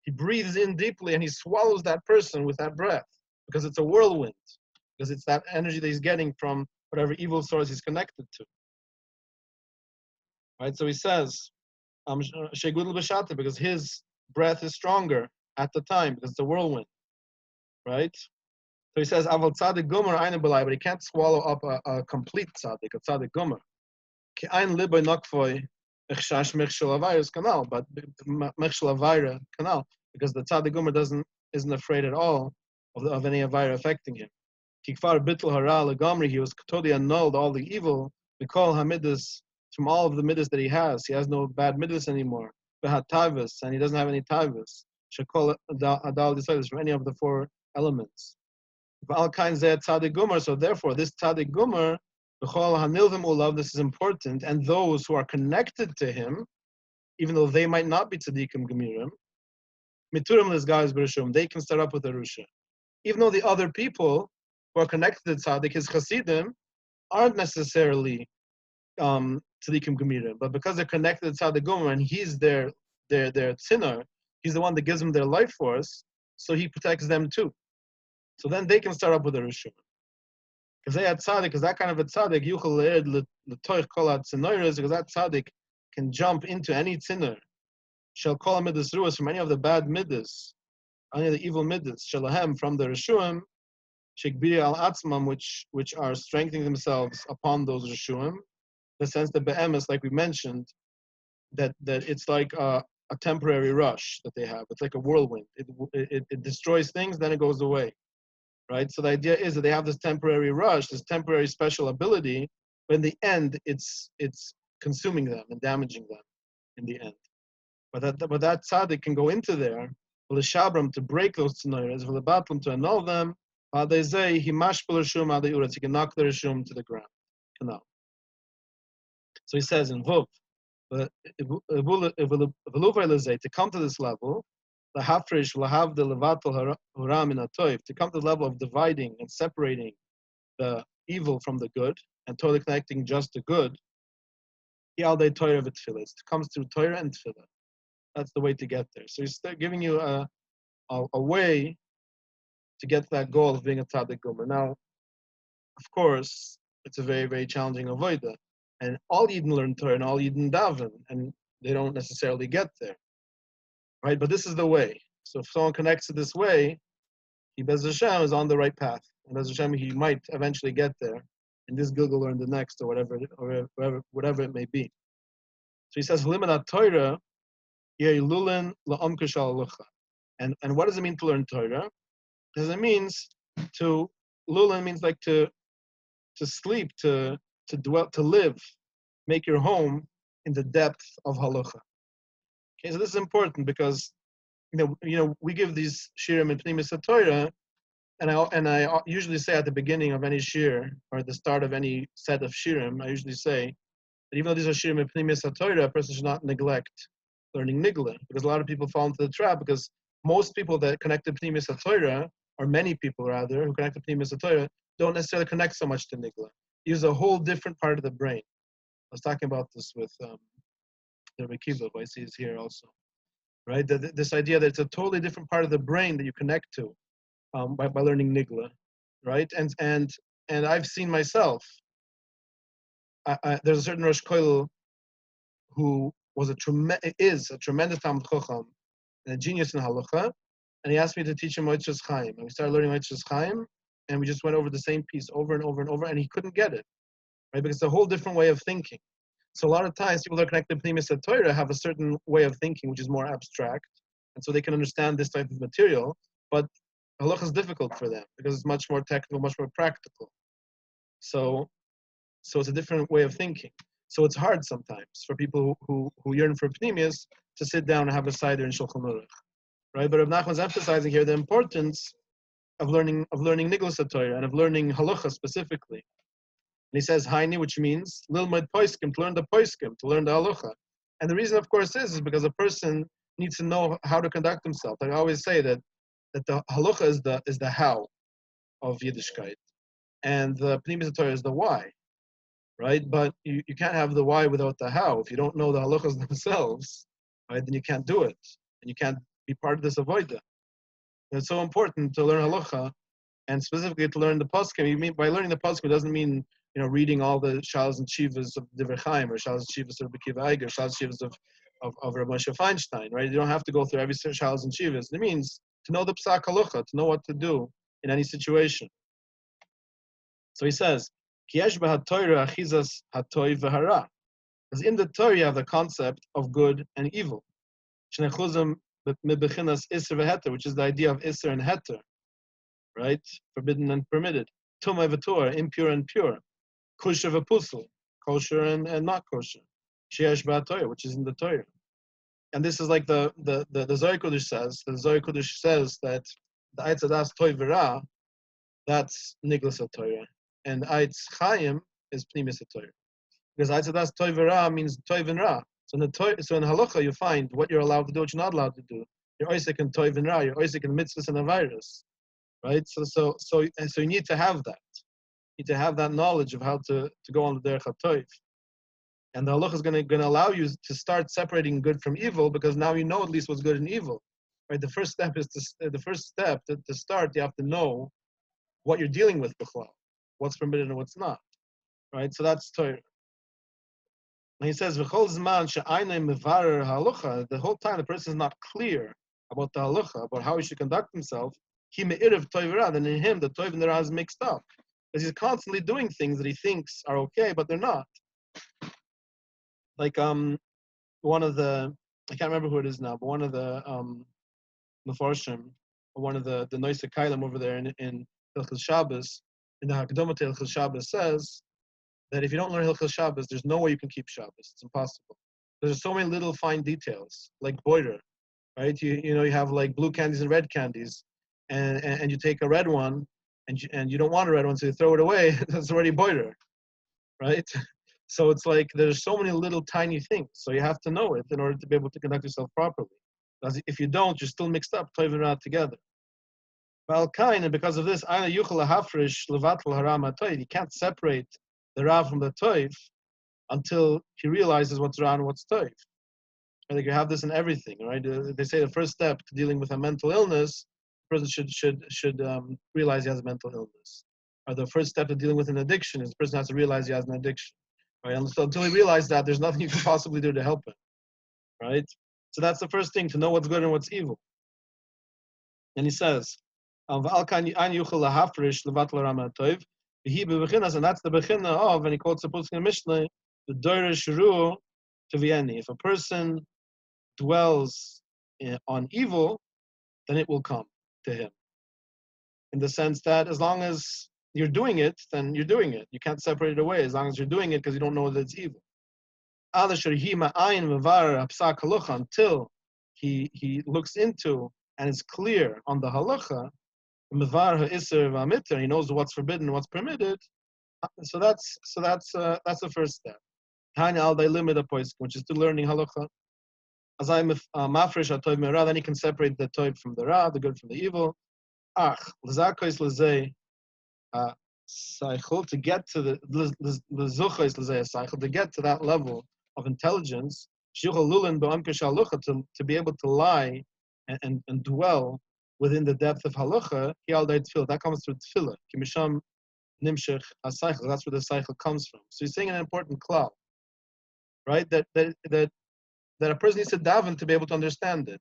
he breathes in deeply and he swallows that person with that breath, because it's a whirlwind, because it's that energy that he's getting from whatever evil source he's connected to. Right? So he says, because his breath is stronger at the time, because it's a whirlwind. Right? So he says, Aval tzaddik gomer eine belai, but he can't swallow up a complete tzaddik, a tzaddik gomer. Ki ein liboy nokvoy, echshash mechshel avayra's kanal, but mechshel avayra kanal, because the tzaddik gomer isn't afraid at all of any avayra affecting him. Ki kfar bittul hara legamri, he was totally annulled all the evil, mikol hamidus, from all of the midas that he has. He has no bad midas anymore. Behat tavus, and he doesn't have any tavus. Shekol adal decided from any of the four elements. So therefore, this tzaddik gomer, this is important, and those who are connected to him, even though they might not be tzaddikim gemirim, miturim lizgaz b'rishum, they can start up with a rusha. Even though the other people who are connected to tzaddik, his chassidim, aren't necessarily tzaddikim gemirim, but because they're connected to tzaddik gomer and he's their tzinor, he's the one that gives them their life force, so he protects them too. So then they can start up with a rishon. Because they had tzaddik, because that kind of a tzaddik, yuchel le'ed l'toich kol ha-tzinoiros, because that tzaddik can jump into any tzinor. Shall call midas ruas from any of the bad midas, any of the evil midas, shalahem from the rishuim, shekbiri al atzmam, which are strengthening themselves upon those rishuim. The sense that be'emes, like we mentioned, that it's like a temporary rush that they have. It's like a whirlwind. It destroys things, then it goes away. Right? So the idea is that they have this temporary rush, this temporary special ability, but in the end, it's consuming them and damaging them in the end. But that tzaddik can go into there, to break those tzinoiras, to annul them, he can knock the rishum to the ground. So he says in Vov, to come to this level, the hafresh will have the levatel haram in atoiv, to come to the level of dividing and separating the evil from the good and totally connecting just the good. It comes through Torah and tefillah. That's the way to get there. So he's giving you a way to get to that goal of being a tzaddik gomer. Now, of course, it's a very, very challenging avodah, and all Yidden learn Torah and all Yidden daven, and they don't necessarily get there. Right, but this is the way. So if someone connects to this way, he Bez Hashem is on the right path. And Bez Hashem, he might eventually get there, and this Gilgal or in the next, or whatever it may be. So he says, Torah, and what does it mean to learn Torah? Because it means to lulin means like to sleep, to dwell, to live, make your home in the depth of halacha. Okay, so this is important because we give these shirim in Pnimis Torah, and I usually say at the beginning of any shir or at the start of any set of shirim, I usually say that even though these are shirim in Pnimis Torah, a person should not neglect learning nigla, because a lot of people fall into the trap, because most people that connect to Pnimis Torah, or many people rather who connect to Pnimis Torah, don't necessarily connect so much to nigla. Use a whole different part of the brain. I was talking about this with the Rebbe Kiva, but I see he's here also, right? This idea that it's a totally different part of the brain that you connect to by learning nigla, right? And I've seen myself. There's a certain Rosh Koil who is a tremendous Talmid Chacham and a genius in halacha, and he asked me to teach him Moitzus Chaim, and we started learning Moitzus Chaim, and we just went over the same piece over and over and over, and he couldn't get it, right? Because it's a whole different way of thinking. So a lot of times people that are connected to Pnimis Torah have a certain way of thinking which is more abstract, and so they can understand this type of material, but halacha is difficult for them because it's much more technical, much more practical. So it's a different way of thinking. So it's hard sometimes for people who yearn for Pnimis to sit down and have a cider in Shulchan Aruch, right? But Reb Nachman's emphasizing here the importance of learning Niglas Torah and of learning halacha specifically. And he says Haini, which means Lilmod Poiskim, to learn the Poiskim, to learn the halacha. And the reason, of course, is because a person needs to know how to conduct himself. I always say that that the halacha is the how of Yiddishkeit, and the pnimis Torah is the why, right? But you can't have the why without the how. If you don't know the halachas themselves, right, then you can't do it, and you can't be part of this avoida. It's so important to learn halacha, and specifically to learn the paskim. You mean by learning the paskim, it doesn't mean reading all the shalas and shivas of Divrei Chaim or shalas and shivas of Rebbe Kiva Eiger, shalas and shivas of Rav Moshe Feinstein, right? You don't have to go through every shalas and shivas. It means to know the psak halacha, to know what to do in any situation. So he says, "Ki yesh b'haTorah achizas hatoiv v'hara." Because in the Torah you have the concept of good and evil. Shnechuzim mebechinas iser v'heter, which is the idea of iser and heter, right? Forbidden and permitted. Tumah v'tor, impure and pure. Kosher v'pusul, kosher and not kosher. Sheyesh b'haTorah, which is in the Torah. And this is like the Zohar Kodesh says. The Zohar Kodesh says that the Eitz Adas Toiv V'Ra, that's Niglas HaTorah. And Eitz Chaim is Pnimis HaTorah. Because Eitz Adas Toiv V'Ra means Toiv and Ra. So in Halacha you find what you're allowed to do, what you're not allowed to do. You're Oisek in Toiv and Ra, you're Oisek in Mitzvahs and Avirus. Right? So you need to have that. You need to have that knowledge of how to go on the Derech HaToiv. And the halacha is going to allow you to start separating good from evil, because now you know at least what's good and evil. Right? The first step is to start. You have to know what you're dealing with, b'chlal, what's permitted and what's not. Right? So that's Torah. And he says, "V'chol zman she'aynei mevarer halacha." The whole time the person is not clear about the halacha, about how he should conduct himself. He me'irav toiv ra. Then in him the toiv and the ra is mixed up, because he's constantly doing things that he thinks are okay, but they're not. Like one of the, I can't remember who it is now, but one of the Mefarshim, or one of the Noisei Kailim over there in Hilchos Shabbos, in the Hakdama to Hilchos Shabbos, says that if you don't learn Hilchos Shabbos, there's no way you can keep Shabbos. It's impossible. There's so many little fine details, like boider, right? You have like blue candies and red candies, and you take a red one, and you don't want a red one, so you throw it away. That's already boider, right? So it's like there's so many little tiny things. So you have to know it in order to be able to conduct yourself properly. Because if you don't, you're still mixed up, toiv and ra together. And because of this, you can't separate the ra from the toiv until he realizes what's ra and what's toiv. I think you have this in everything, right? They say the first step to dealing with a mental illness, the person should realize he has a mental illness. Or the first step to dealing with an addiction is the person has to realize he has an addiction. Right? Until he realizes that, there's nothing you can possibly do to help him. Right? So that's the first thing, to know what's good and what's evil. And he says, and that's the bechina of, and he quotes the Pusik in Mishnah, the Doira Shuru to Vieni. If a person dwells on evil, then it will come to him. In the sense that as long as you're doing it, then you're doing it. You can't separate it away as long as you're doing it, because you don't know that it's evil. Until he looks into and is clear on the halacha, he knows what's forbidden and what's permitted. So that's the first step. Which is to learning halacha. Then he can separate the toiv from the ra, the good from the evil. Cycle to get to the to get to that level of intelligence, to be able to lie and dwell within the depth of halacha. That comes through tefillah. That's where the cycle comes from. So he's saying an important klal, right? That a person needs to daven to be able to understand it,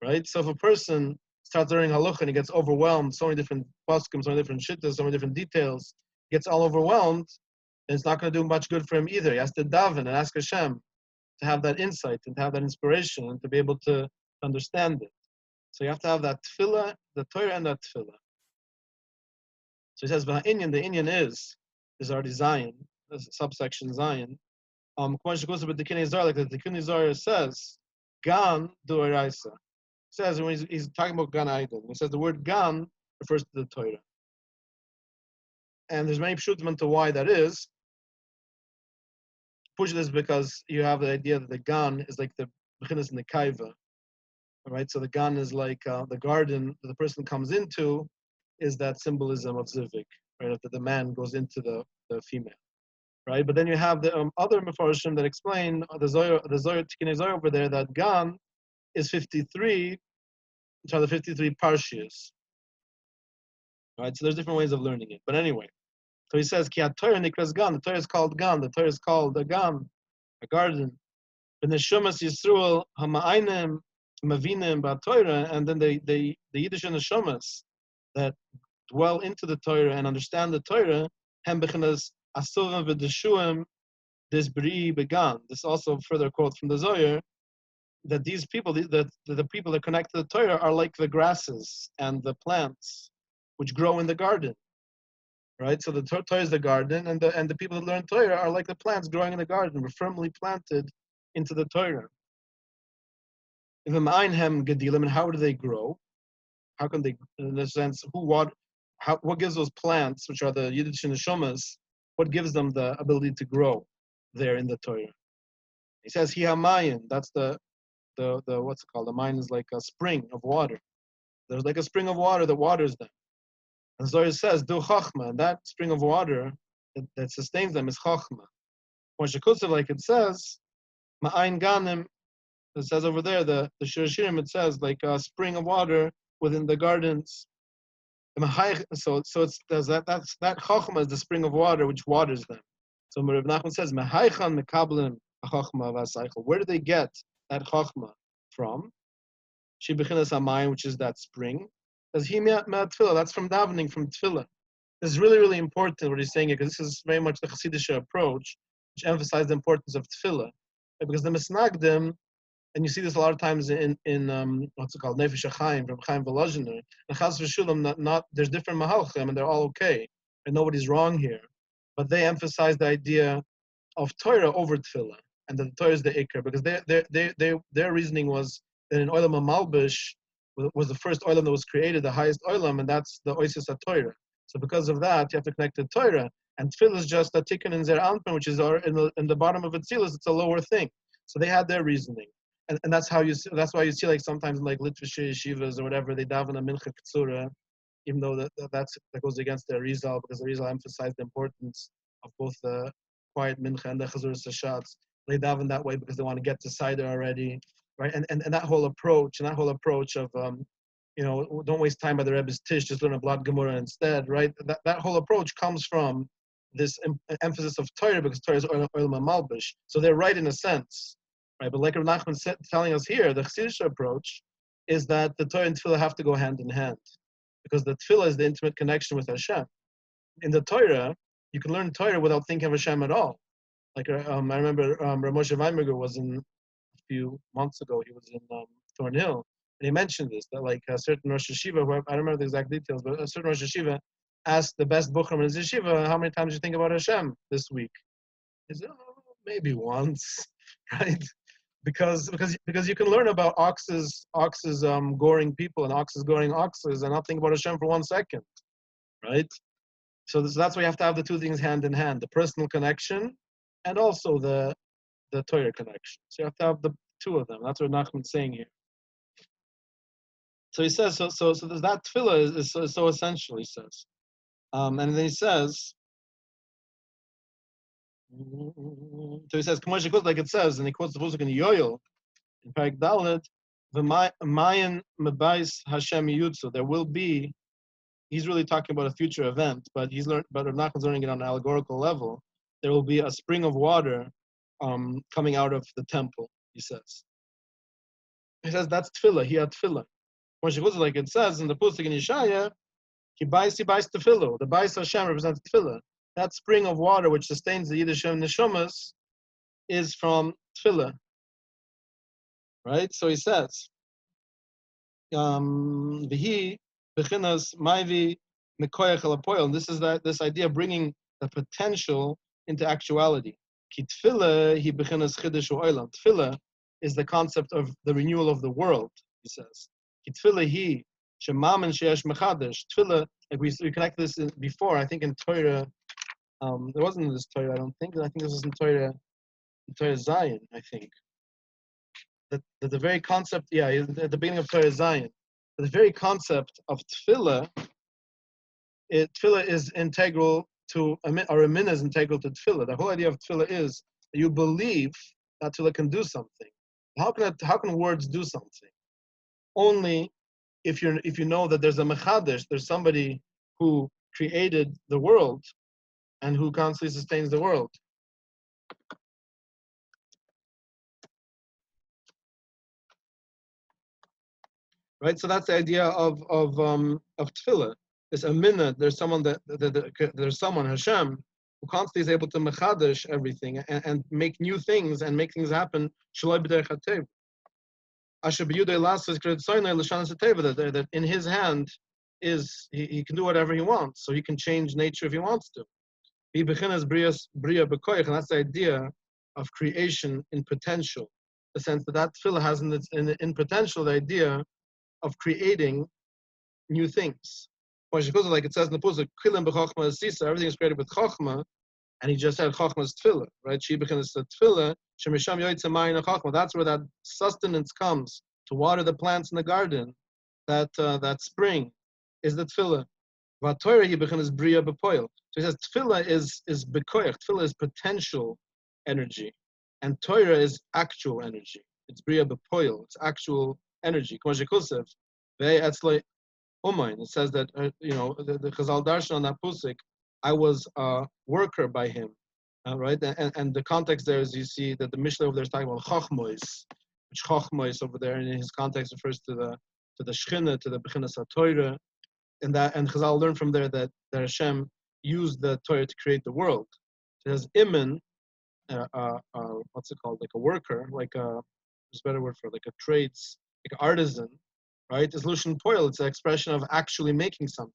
right? So if a person starts learning halacha and he gets overwhelmed, so many different paskim, so many different shittas, so many different details, gets all overwhelmed, and it's not going to do much good for him either. He has to daven and ask Hashem to have that insight and to have that inspiration and to be able to understand it. So you have to have that tefillah, the Torah and that tefillah. So he says, the Inyan is our Zion, subsection Zion. Like the Likutei Moharan says, Gan Du'araisa. Says when he's talking about Gan Aidan, he says the word Gan refers to the Torah. And there's many pshutim to why that is. Push this because you have the idea that the Gan is like the bechinas and the kaiva, right? So the gan is like the garden that the person comes into is that symbolism of zivik, right? That the man goes into the female, right? But then you have the other mefarshim that explain the Zohar Tikkunei Zohar over there that gan is 53, which are the 53 parshias, right? So there's different ways of learning it. But anyway, so he says, Ki Torah nikras gan. The Torah is called gan. The Torah is called a gan, a garden. B'neshumas Yisrael hama'ainim mavinim ba'Torah, and then the Yiddish neshumas that dwell into the Torah and understand the Torah, hem bechinas asuvim v'deshuim this bri began. This also further quote from the Zohar that these people, the people that connect to the Torah, are like the grasses and the plants which grow in the garden, right? So the Torah is the garden, and the people that learn Torah are like the plants growing in the garden. We're firmly planted into the Torah. In the Ma'einhem Gedilim, and how do they grow? How can they, in a sense, what gives those plants, which are the Yiddish neshumas, what gives them the ability to grow there in the Torah? He says, Hi hamayin, that's the what's it called? The mine is like a spring of water. There's like a spring of water that waters them. And Zohar says, Do chachma, and that spring of water that sustains them is chachma. Like it says, Ma'ayin ganim, it says over there, the Shir Shirim, it says like a spring of water within the gardens. So it's that chachma is the spring of water which waters them. So Rebbe Nachman says, Mehaichan mekablim chachma v'asaychel. Where do they get that chachma from? She bechinas hamayim, which is that spring. As he tefillah, that's from davening, from tefillah. This is really, really important what he's saying here, because this is very much the chassidus approach, which emphasizes the importance of tefillah. Because the misnagdim, and you see this a lot of times in what's it called, Nefesh HaChaim, from Chaim Volozhiner, and Chas v'Shulam, not there's different mahalchim, and they're all okay, and nobody's wrong here. But they emphasize the idea of Torah over tefillah, and that the Torah is the ikar, because their reasoning was that in Olam HaMalbish was the first Olam that was created, the highest Olam, and that's the Oisis HaTorah. So because of that, you have to connect to Torah, and tefillah is just a tikkun in Zer Anpin, which is in the bottom of Atzilus, it's a lower thing. So they had their reasoning. And that's how you see, that's why you see like sometimes in like Litvish yeshivas or whatever, they daven a mincha ktsura, even though that goes against the Arizal, because the Arizal emphasized the importance of both the quiet mincha and the chazur sashatz. They daven that way because they want to get to Seder already, right? And that whole approach, of don't waste time by the Rebbe's tish, just learn a blood gemara instead, right? That whole approach comes from this emphasis of Torah, because Torah is oil malbish. So they're right in a sense. Right, but like Rav Nachman said, telling us here, the chassidus approach is that the Torah and tefillah have to go hand in hand, because the tefillah is the intimate connection with Hashem. In the Torah, you can learn Torah without thinking of Hashem at all. Like I remember Rav Moshe Weinberger was a few months ago. He was in Thornhill, and he mentioned this, that like a certain Rosh Yeshiva, I don't remember the exact details, but a certain Rosh Yeshiva asked the best buchram in his yeshiva, how many times do you think about Hashem this week? He said, maybe once, right? Because you can learn about oxes goring people and oxes goring oxes and not think about Hashem for 1 second, right? So that's why you have to have the two things hand in hand: the personal connection and also the Torah connection. So you have to have the two of them. That's what Nachman's saying here. So he says so that tefillah is so essential. He says, and then he says. So he says, like it says, and he quotes the pasuk in Yoel, in Parak Dalet, "V'mayan mebais Hashem yutzu." There will be. He's really talking about a future event, but Rav Nachman's learning it on an allegorical level. There will be a spring of water, coming out of the temple. He says. He says that's tefillah. He had tefillah. Like it says in the pasuk in Yeshaya, he buys tefillah. The bais Hashem represents tefillah. That spring of water which sustains the Yiddish neshumas is from tefillah, right? So he says, "V'hi bechinas ma'vi mekoyach el hapoel." And this is this idea of bringing the potential into actuality. Ki tefillah hi bechinas chidush ha'olam. Tefillah is the concept of the renewal of the world. He says, "Ki tefillah hi shemamen sheyesh mechadesh." Tefillah, like we connected this before, I think in Torah. There wasn't in this Torah, I don't think. I think this was in Torah Zion, I think. that the very concept, at the beginning of Torah Zion, the very concept of tefillah, tefillah is integral to, or a min is integral to tefillah. The whole idea of tefillah is that you believe that tefillah can do something. How can words do something? Only if you know that there's a mechadesh, there's somebody who created the world and who constantly sustains the world. Right, so that's the idea of tefillah. There's a minute. There's someone there's someone Hashem who constantly is able to mechadesh everything and make new things and make things happen. That in his hand is he can do whatever he wants, so he can change nature if he wants to. And that's the idea of creation in potential, the sense that tefillah has in potential the idea of creating new things. Like it says in the Pusik, everything is created with Chochmah, and he just said Chochmah is tefillah, right? That's where that sustenance comes to water the plants in the garden. That spring is the tefillah. So he says tefillah is bekoyach. Tefillah is potential energy, and Torah is actual energy. It's bria bepoil. It's actual energy. It says that the Chazal Darshan on that pusik, I was a worker by him, right? And the context there is you see that the Mishnah over there is talking about chachmois, which chachmois over there in his context refers to the Shechina, to the Bechinas HaTorah, and Chazal learned from there that Hashem used the Torah to create the world. So it has iman, what's it called, like a worker, there's a better word for it, like a trades, like an artisan, right? It's Lushan Poil, it's an expression of actually making something.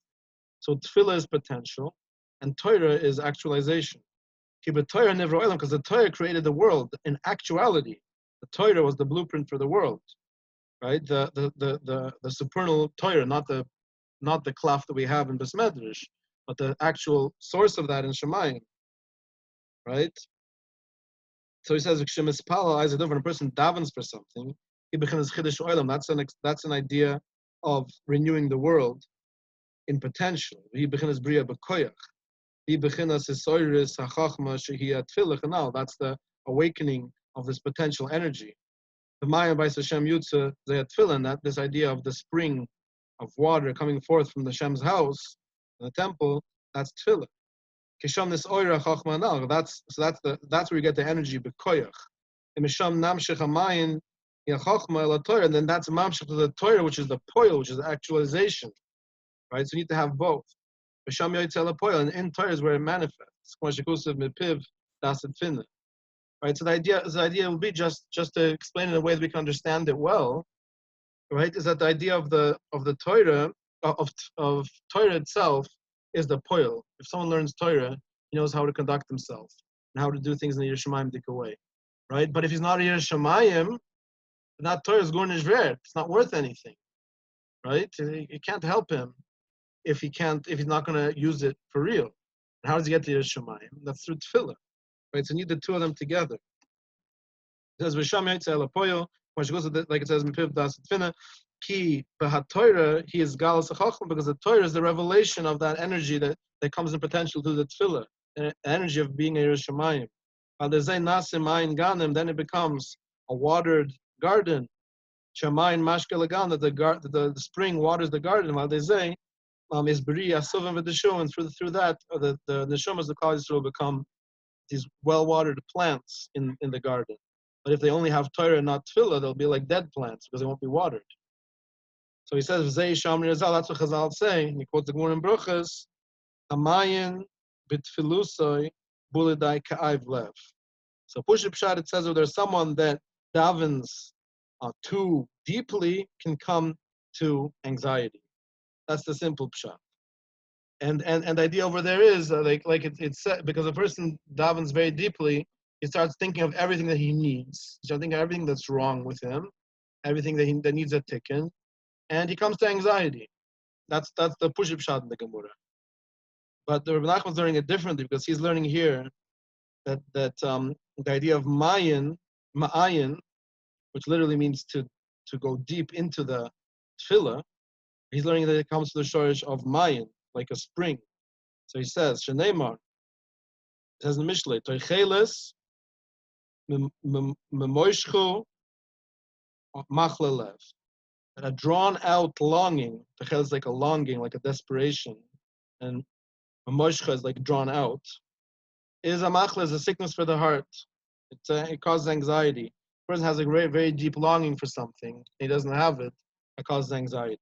So tefillah is potential, and Torah is actualization. Because the Torah created the world in actuality. The Torah was the blueprint for the world, right? The supernal Torah, not the klaf that we have in Besmedrash, but the actual source of that in Shemayim, right? So he says, when a person davens for something, he becomes chiddush olam. That's an idea of renewing the world in potential. He becomes bria b'koyach. He becomes hisoiris hachachma shehiyat tefillah chanal. That's the awakening of this potential energy. The Maya by Hashem Yutza zayat tefillah, that this idea of the spring of water coming forth from the Shem's house, the temple, that's tefillah. Kisham this oira chachma nal. That's where you get the energy b'koyach. And misham namshich hamayin yachachma el Torah, and then that's mamshich to the Torah, which is the poil, which is the actualization, right? So you need to have both. Misham yoytzel poil, and in Torah is where it manifests. Right. So the idea will be just to explain in a way that we can understand it well, right? Is that the idea of the Torah of Torah itself is the poil. If someone learns Torah, he knows how to conduct himself and how to do things in the Yerushalayim dik way, right? But if he's not a Yerushalayim, that Torah is going to Ishver. It's not worth anything, right? You can't help him if he's not going to use it for real. And how does he get to Yerushalayim? That's through tefillah, right? So you need the two of them together. It says v'sham yotzel poil, like it says Mepiv das tefina. Ki b'haTorah, he is galas hachachma, because the Torah is the revelation of that energy that comes in potential to the tefillah, the energy of being a Yerushalayim. Then it becomes a watered garden. Shamayin mashkelagan, that the spring waters the garden. While they say is beri asuvim v'deshuvim, and through that the neshamas, the Klal Yisrael, become these well-watered plants in the garden. But if they only have Torah and not tefillah, they'll be like dead plants because they won't be watered. So he says, "V'zei shamri azal." That's what Chazal say. And he quotes the Gemara in Bruchas, "Hamayin b'tfilusoi bulidai ka'ayv lev." So Pushut Pshat, it says if there's someone that davens too deeply, can come to anxiety. That's the simple Pshat. And the idea over there is like it's said, because a person davens very deeply, he starts thinking of everything that he needs. He starts thinking of everything that's wrong with him, everything that needs a tikkun, and he comes to anxiety. That's the Pushut Pshat in the Gemara. But the Rebbe Nachman is learning it differently, because he's learning here that the idea of ma'ayin which literally means to go deep into the tefillah, he's learning that it comes to the shorish of mayin, like a spring. So he says, Sheneimar, it says in the Mishlei, Toicheles memoishchu machlelev. A drawn out longing, Toicheles is like a longing, like a desperation, and memoishcha is like drawn out, is a machle, is a sickness for the heart. It causes anxiety. A person has a very, very deep longing for something, he doesn't have it, it causes anxiety.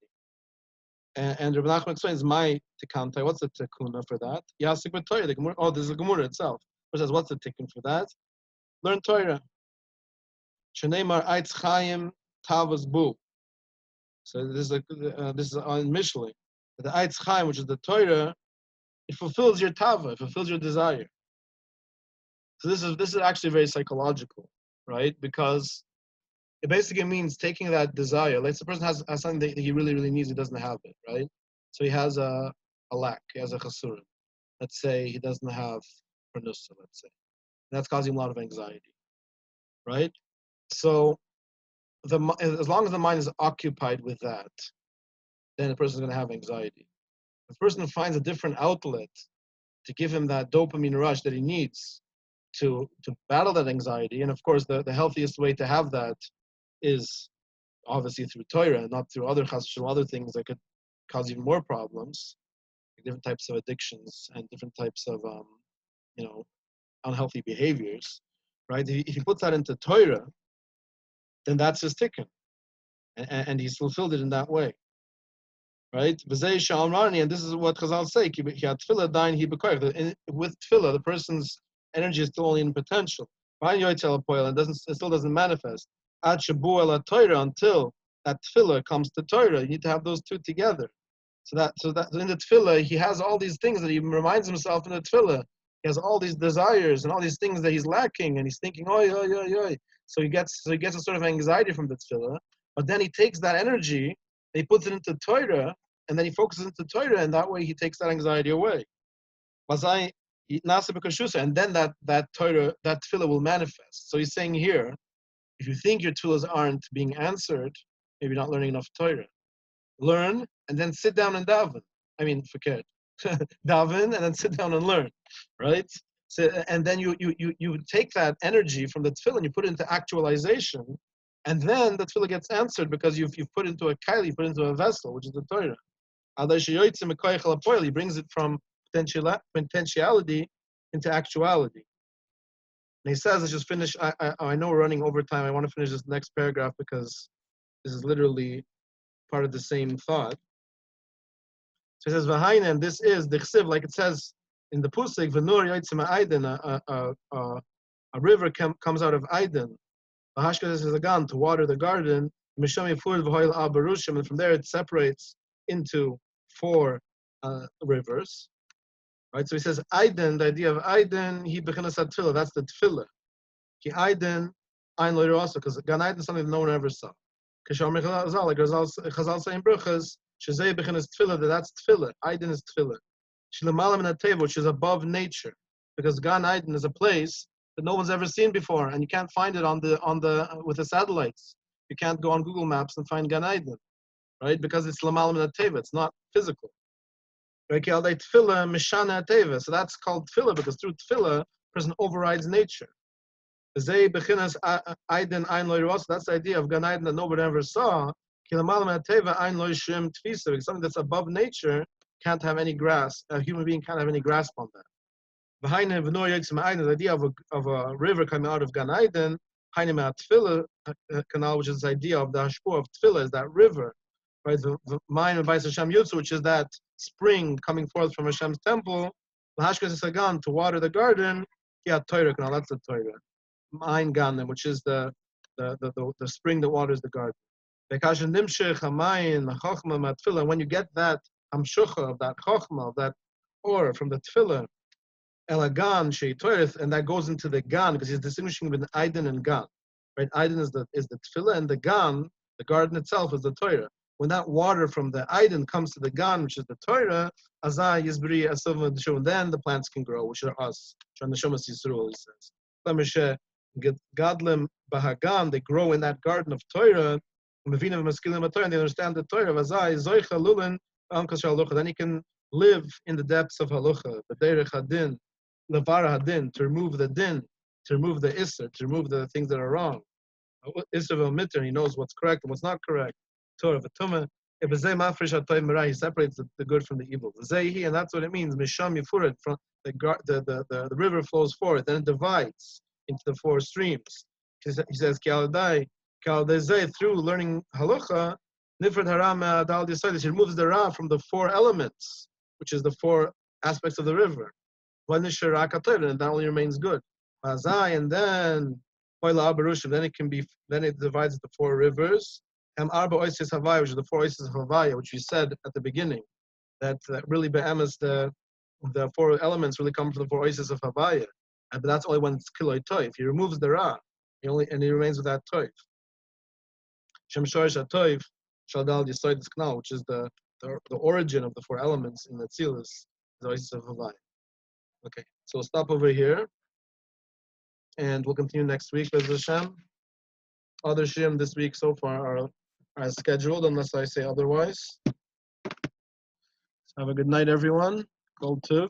And Rebbe Nachman explains my tikkun. What's the tikkun for that? Yasik b'Torah. The Gemara. Oh, this is the Gemara itself. It says, what's the tikkun for that? Learn Torah. Sheneimar eitz chayim tavas bu. So this is on Mishlei. The eitz chayim, which is the Torah, it fulfills your tava, it fulfills your desire. So this is actually very psychological, right? Because it basically means taking that desire. Like the person has something that he really, really needs, he doesn't have it, right? So he has a lack, he has a chassidus. Let's say he doesn't have pernusa, let's say. That's causing him a lot of anxiety, right? So as long as the mind is occupied with that, then the person is going to have anxiety. If the person finds a different outlet to give him that dopamine rush that he needs to battle that anxiety, and of course the healthiest way to have that is obviously through Torah and not through other chassidus, other things that could cause even more problems, like different types of addictions and different types of unhealthy behaviors, right? If he puts that into Torah, then that's his tikkun, and he's fulfilled it in that way, right? And this is what Chazal say: with tefillah, the person's energy is still only in potential. It still doesn't manifest. Until that tefillah comes to Torah, you need to have those two together. So that in the tefillah, he has all these things that he reminds himself in the tefillah. He has all these desires and all these things that he's lacking, and he's thinking, oi, oi, oi, oi. So he gets a sort of anxiety from the tefillah. But then he takes that energy, and he puts it into Torah, and then he focuses into Torah, and that way he takes that anxiety away. And then that Torah, that tefillah will manifest. So he's saying here, if you think your tefillahs aren't being answered, maybe you're not learning enough Torah. Learn and then sit down and daven. Forget daven and then sit down and learn, right? So, and then you take that energy from the tefillah and you put it into actualization, and then the tefillah gets answered because you've put into a kaili, you put into a vessel, which is the Torah. He brings it from potentiality into actuality. And he says, let's just finish. I know we're running over time. I want to finish this next paragraph because this is literally part of the same thought. So he says, "V'haina," and this is the chsiv, like it says in the pusik, "V'nur yotzim ha'aiden," a river comes out of Aiden. V'hashkas is a gun to water the garden. Misham yifur v'hoil al barushim, and from there it separates into 4 rivers. Right, so he says Aiden. The idea of Aiden, he bechinas tefillah. That's the tefillah. Ki Aiden, ein loyder also, because Gan Aiden is something that no one ever saw. Kishar Chazal, like Chazal saying brachas, shezei bechinas tefillah. That's tefillah. Aiden is tefillah. Shilamalam in a teva, which is above nature, because Gan Aiden is a place that no one's ever seen before, and you can't find it on the with the satellites. You can't go on Google Maps and find Gan Aiden, right? Because it's lamalam in a teva. It's not physical. So that's called tefillah because through tefillah, a person overrides nature. That's the idea of Gan Eden that nobody ever saw. Something that's above nature can't have any grasp. A human being can't have any grasp on that. The idea of a river coming out of Gan Eden, canal, which is the idea of the hashpur of tefillah, is that river. Right, the mine of Hashem Yutzu, which is that spring coming forth from Hashem's temple, to water the garden. Torah canal, that's the Torah. Mine Ganem, which is the spring that waters the garden. When you get that hamshucha of that chokhmah, of that or from the tefillah, elagan sheitoirith, and that goes into the gan because he's distinguishing between Aiden and gan. Right, Aiden is the tefillah, and the gan, the garden itself, is the Torah. When that water from the Aiden comes to the Gan, which is the Torah, then the plants can grow, which are us. He says. Gadlim Bahagan, they grow in that garden of Torah, and they understand the Torah. Then he can live in the depths of Halacha, B'derech Hadin, Levara Hadin, to remove the din, to remove the Isser, to remove the things that are wrong. Isser v'mitter, he knows what's correct and what's not correct. Torah v'tumah. He separates the good from the evil. And that's what it means. Misham Yifuret, from the river flows forth, then it divides into the four streams. He says, through learning halacha, Nifred Haram Adal Yisraelis, he removes the Ra from the four elements, which is the four aspects of the river. And that only remains good. And then then it divides into four rivers. Arba Oasis Havaya, which is the four Oasis of Havaya, which we said at the beginning, that really be'emes the four elements really come from the four Oasis of Havaya. But that's only when it's Kiloi Toif. He removes the Ra, he remains with that Toif. Shem Shorish HaToif, Shaldal Yisoidus Knal, which is the origin of the four elements in the Tzilus, the Oasis of Havaya. Okay, so we'll stop over here, and we'll continue next week with Hashem. Other Shirim this week so far are as scheduled, unless I say otherwise. Have a good night, everyone. Kol Tuv,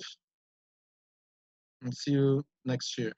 and see you next year.